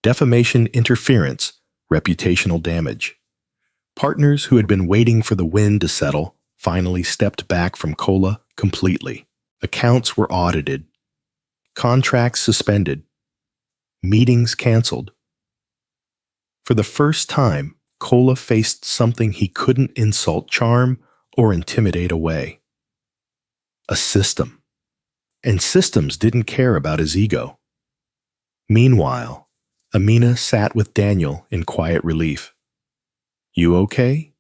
defamation, interference, reputational damage. Partners who had been waiting for the wind to settle finally stepped back from Kola completely. Accounts were audited, contracts suspended, meetings canceled. For the first time, Kola faced something he couldn't insult, charm, or intimidate away: a system. And systems didn't care about his ego. Meanwhile, Amina sat with Daniel in quiet relief. "You okay?"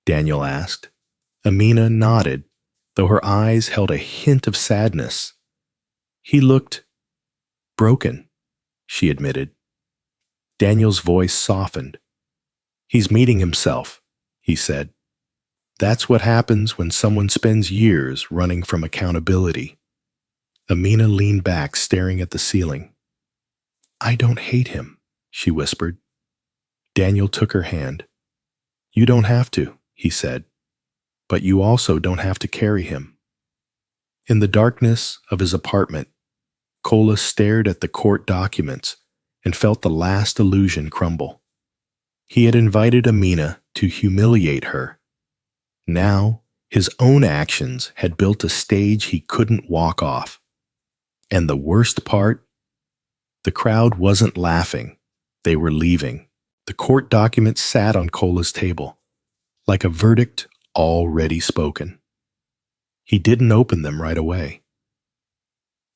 Daniel asked. Amina nodded, though her eyes held a hint of sadness. "He looked broken," she admitted. Daniel's voice softened. "He's meeting himself," he said. "That's what happens when someone spends years running from accountability." Amina leaned back, staring at the ceiling. "I don't hate him," she whispered. Daniel took her hand. "You don't have to," he said, "but you also don't have to carry him." In the darkness of his apartment, Kola stared at the court documents and felt the last illusion crumble. He had invited Amina to humiliate her. Now, his own actions had built a stage he couldn't walk off. And the worst part? The crowd wasn't laughing. They were leaving. The court documents sat on Kola's table, like a verdict already spoken. He didn't open them right away.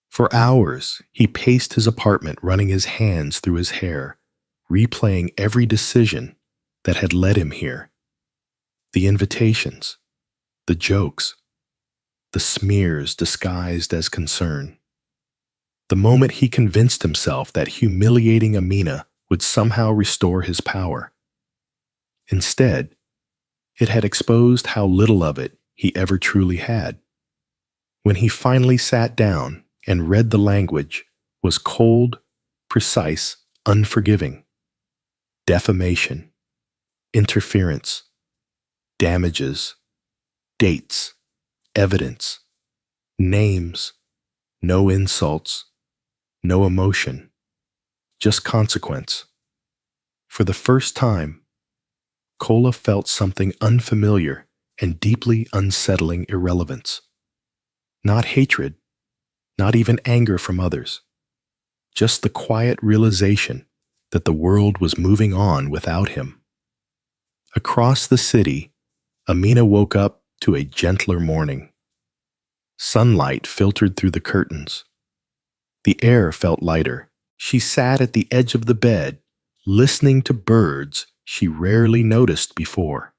For hours, he paced his apartment, running his hands through his hair, replaying every decision that had led him here. The invitations, the jokes, the smears disguised as concern. The moment he convinced himself that humiliating Amina would somehow restore his power. Instead, it had exposed how little of it he ever truly had. When he finally sat down and read the language, was cold, precise, unforgiving. Defamation, interference, damages, dates, evidence, names, no insults, no emotion, just consequence. For the first time, Kola felt something unfamiliar and deeply unsettling irrelevance. Not hatred, not even anger from others, just the quiet realization that the world was moving on without him. Across the city, Amina woke up to a gentler morning. Sunlight filtered through the curtains. The air felt lighter. She sat at the edge of the bed, listening to birds she rarely noticed before.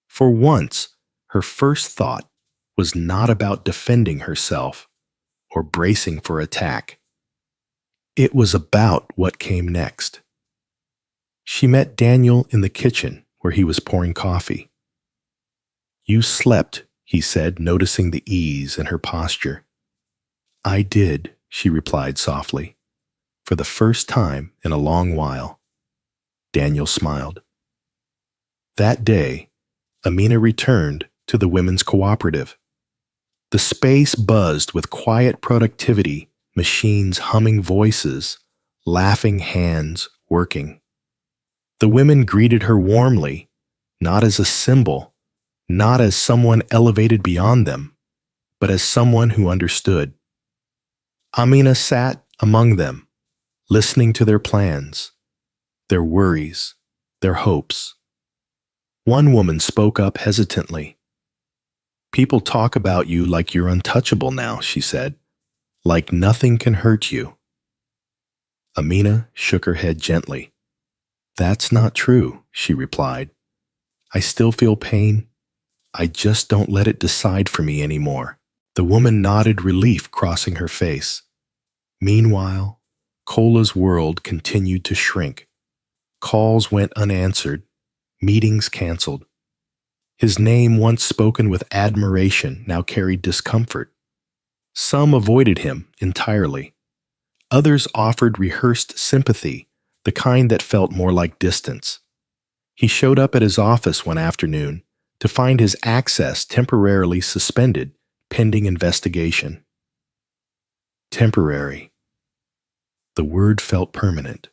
For once, her first thought was not about defending herself or bracing for attack. It was about what came next. She met Daniel in the kitchen where he was pouring coffee. "You slept," he said, noticing the ease in her posture. "I did," she replied softly, "for the first time in a long while." Daniel smiled. That day, Amina returned to the women's cooperative. The space buzzed with quiet productivity, machines humming voices, laughing hands working. The women greeted her warmly, not as a symbol, not as someone elevated beyond them, but as someone who understood. Amina sat among them, listening to their plans, their worries, their hopes. One woman spoke up hesitantly. "People talk about you like you're untouchable now," she said, "like nothing can hurt you." Amina shook her head gently. "That's not true," she replied. "I still feel pain. I just don't let it decide for me anymore." The woman nodded, relief crossing her face. Meanwhile, Kola's world continued to shrink. Calls went unanswered, Meetings canceled. His name, once spoken with admiration, now carried discomfort. Some avoided him entirely. Others offered rehearsed sympathy, the kind that felt more like distance. He showed up at his office one afternoon to find his access temporarily suspended pending investigation. Temporary. The word felt permanent.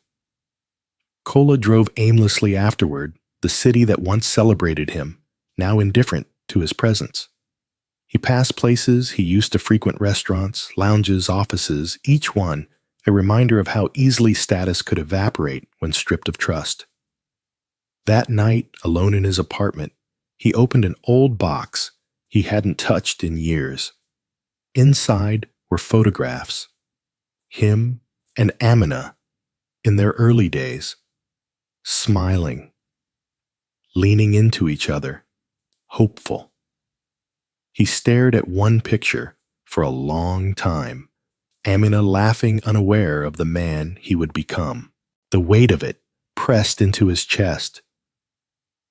Kola drove aimlessly afterward, the city that once celebrated him, now indifferent to his presence. He passed places he used to frequent, restaurants, lounges, offices, each one a reminder of how easily status could evaporate when stripped of trust. That night, alone in his apartment, he opened an old box he hadn't touched in years. Inside were photographs. Him and Amina in their early days, smiling, leaning into each other, hopeful. He stared at one picture for a long time, Amina laughing, unaware of the man he would become. The weight of it pressed into his chest.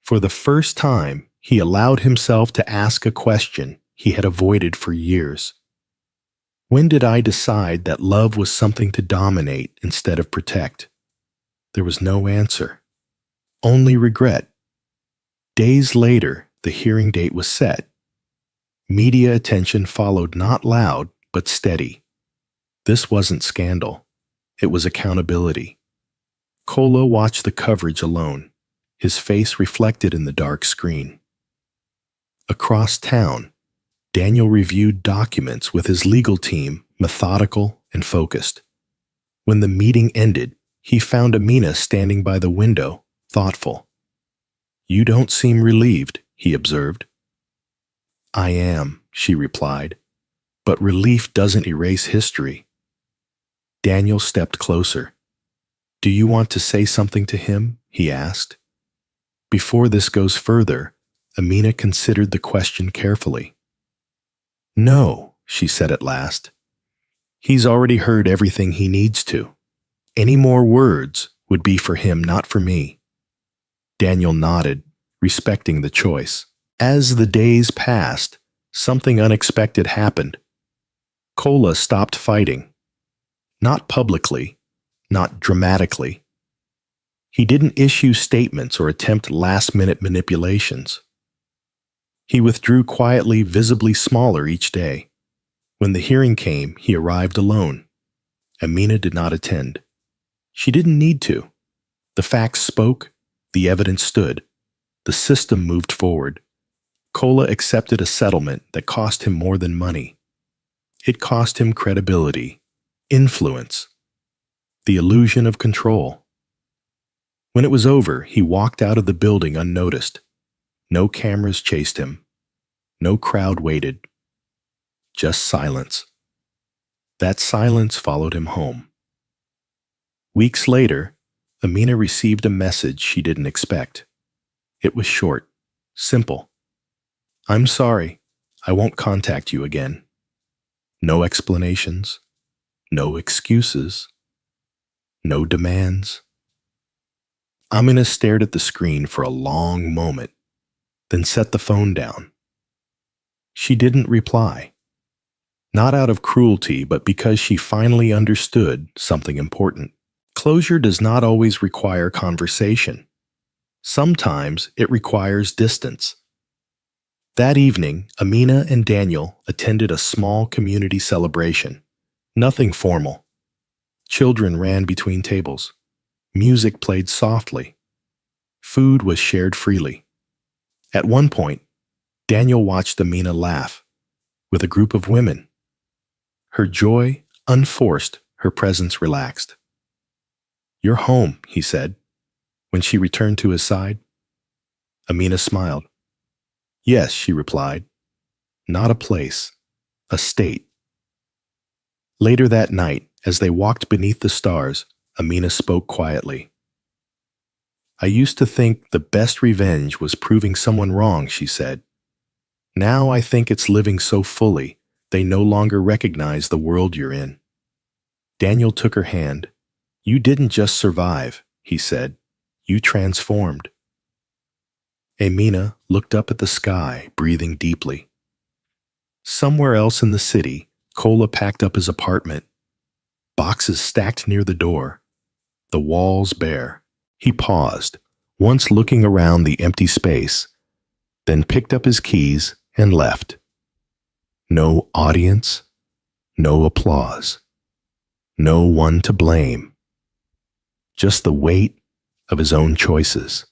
For the first time, he allowed himself to ask a question he had avoided for years. When did I decide that love was something to dominate instead of protect? There was no answer, only regret. Days later, the hearing date was set. Media attention followed, not loud, but steady. This wasn't scandal. It was accountability. Kola watched the coverage alone, his face reflected in the dark screen. Across town, Daniel reviewed documents with his legal team, methodical and focused. When the meeting ended, he found Amina standing by the window, thoughtful. "You don't seem relieved," he observed. "I am," she replied, "but relief doesn't erase history." Daniel stepped closer. "Do you want to say something to him?" he asked. Before this goes further, Amina considered the question carefully. "No," she said at last. "He's already heard everything he needs to. Any more words would be for him, not for me." Daniel nodded, respecting the choice. As the days passed, something unexpected happened. Kola stopped fighting. Not publicly, not dramatically. He didn't issue statements or attempt last-minute manipulations. He withdrew quietly, visibly smaller each day. When the hearing came, he arrived alone. Amina did not attend. She didn't need to. The facts spoke, the evidence stood. The system moved forward. Kola accepted a settlement that cost him more than money. It cost him credibility, influence, the illusion of control. When it was over, he walked out of the building unnoticed. No cameras chased him. No crowd waited. Just silence. That silence followed him home. Weeks later, Amina received a message she didn't expect. It was short, simple. "I'm sorry. I won't contact you again." No explanations. No excuses. No demands. Amina stared at the screen for a long moment, then set the phone down. She didn't reply. Not out of cruelty, but because she finally understood something important. Closure does not always require conversation. Sometimes it requires distance. That evening, Amina and Daniel attended a small community celebration. Nothing formal. Children ran between tables. Music played softly. Food was shared freely. At one point, Daniel watched Amina laugh with a group of women. Her joy, unforced, her presence relaxed. "You're home," he said, when she returned to his side. Amina smiled. "Yes," she replied. "Not a place, a state." Later that night, as they walked beneath the stars, Amina spoke quietly. "I used to think the best revenge was proving someone wrong," she said. "Now I think it's living so fully, they no longer recognize the world you're in." Daniel took her hand. "You didn't just survive," he said. "You transformed." Amina looked up at the sky, breathing deeply. Somewhere else in the city, Kola packed up his apartment. Boxes stacked near the door, the walls bare. He paused, once looking around the empty space, then picked up his keys and left. No audience, no applause, no one to blame. Just the weight of his own choices.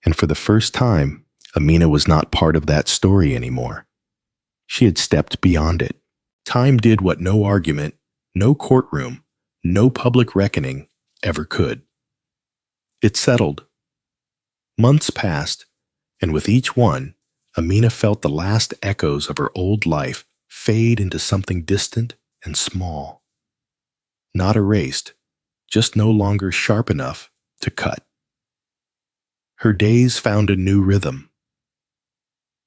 And for the first time, Amina was not part of that story anymore. She had stepped beyond it. Time did what no argument, no courtroom, no public reckoning ever could. It settled. Months passed, and with each one, Amina felt the last echoes of her old life fade into something distant and small. Not erased, just no longer sharp enough to cut. Her days found a new rhythm.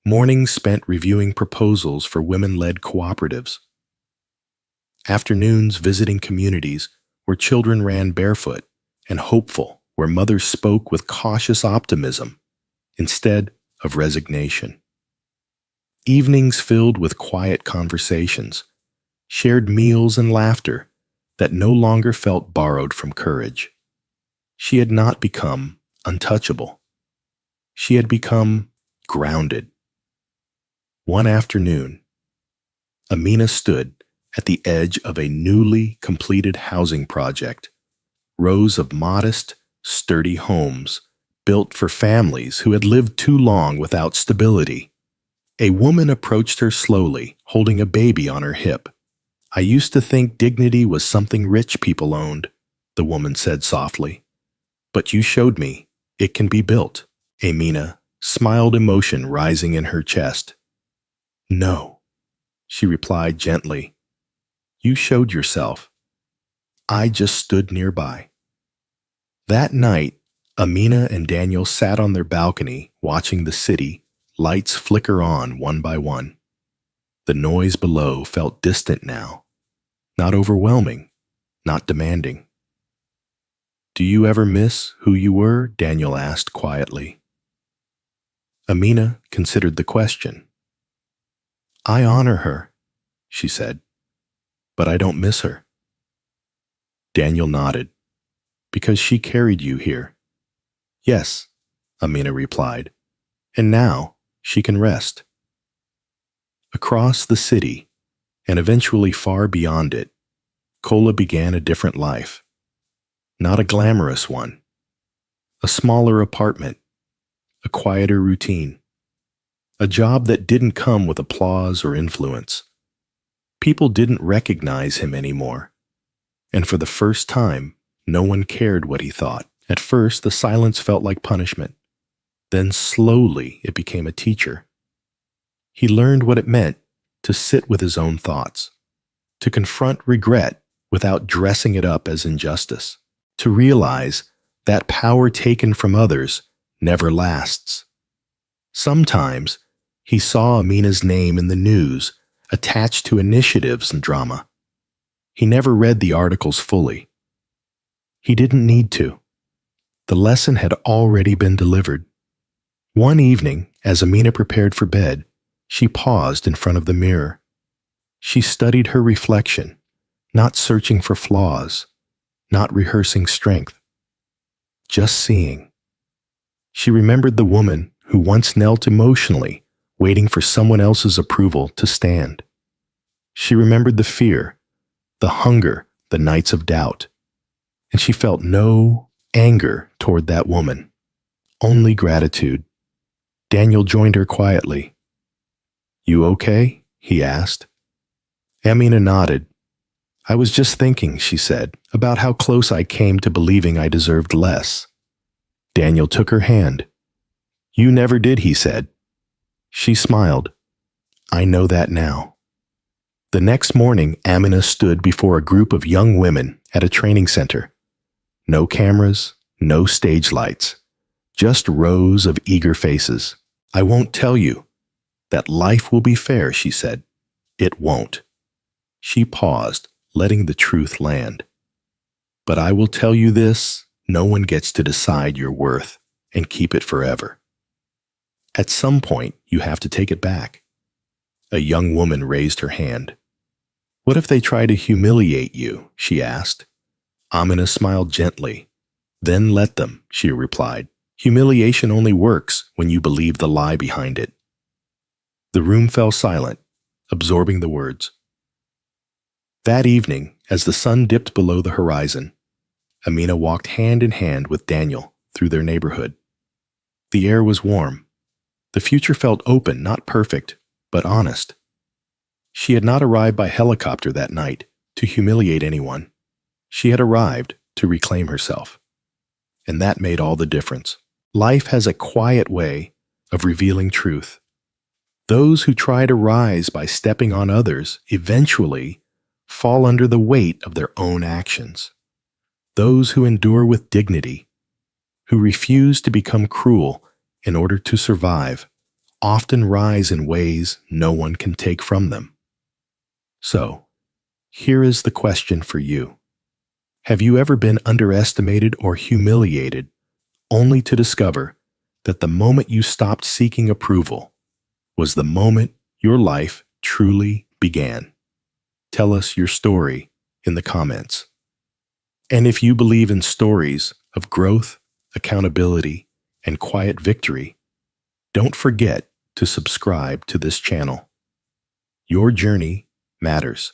Mornings spent reviewing proposals for women-led cooperatives. Afternoons visiting communities where children ran barefoot and hopeful, where mothers spoke with cautious optimism instead of resignation. Evenings filled with quiet conversations, shared meals and laughter that no longer felt borrowed from courage. She had not become untouchable. She had become grounded. One afternoon, Amina stood at the edge of a newly completed housing project, rows of modest, sturdy homes built for families who had lived too long without stability. A woman approached her slowly, holding a baby on her hip. "I used to think dignity was something rich people owned," the woman said softly. "But you showed me it can be built." Amina smiled, emotion rising in her chest. "No," she replied gently. "You showed yourself. I just stood nearby." That night, Amina and Daniel sat on their balcony watching the city, lights flicker on one by one. The noise below felt distant now, not overwhelming, not demanding. "Do you ever miss who you were?" Daniel asked quietly. Amina considered the question. "I honor her," she said, "but I don't miss her." Daniel nodded. "Because she carried you here." "Yes," Amina replied, "and now she can rest." Across the city, and eventually far beyond it, Kola began a different life. Not a glamorous one. A smaller apartment, a quieter routine, a job that didn't come with applause or influence. People didn't recognize him anymore, and for the first time, no one cared what he thought. At first, the silence felt like punishment. Then slowly it became a teacher. He learned what it meant to sit with his own thoughts, to confront regret without dressing it up as injustice, to realize that power taken from others never lasts. Sometimes he saw Amina's name in the news attached to initiatives and drama. He never read the articles fully. He didn't need to. The lesson had already been delivered. One evening, as Amina prepared for bed, she paused in front of the mirror. She studied her reflection, not searching for flaws, not rehearsing strength, just seeing. She remembered the woman who once knelt emotionally, waiting for someone else's approval to stand. She remembered the fear, the hunger, the nights of doubt. And she felt no anger toward that woman, only gratitude. Daniel joined her quietly. "You okay?" he asked. Amina nodded. "I was just thinking," she said, "about how close I came to believing I deserved less." Daniel took her hand. "You never did," he said. She smiled. "I know that now." The next morning, Amina stood before a group of young women at a training center. No cameras, no stage lights, just rows of eager faces. "I won't tell you that life will be fair," she said. "It won't." She paused, letting the truth land. "But I will tell you this, no one gets to decide your worth and keep it forever." At some point, you have to take it back. A young woman raised her hand. What if they try to humiliate you? She asked. Amina smiled gently. Then let them, she replied. Humiliation only works when you believe the lie behind it. The room fell silent, absorbing the words. That evening, as the sun dipped below the horizon, Amina walked hand in hand with Daniel through their neighborhood. The air was warm. The future felt open, not perfect, but honest. She had not arrived by helicopter that night to humiliate anyone. She had arrived to reclaim herself. And that made all the difference. Life has a quiet way of revealing truth. Those who try to rise by stepping on others eventually fall under the weight of their own actions. Those who endure with dignity, who refuse to become cruel in order to survive, often rise in ways no one can take from them. So, here is the question for you. Have you ever been underestimated or humiliated only to discover that the moment you stopped seeking approval was the moment your life truly began? Tell us your story in the comments. And if you believe in stories of growth, accountability, and quiet victory, don't forget to subscribe to this channel. Your journey matters.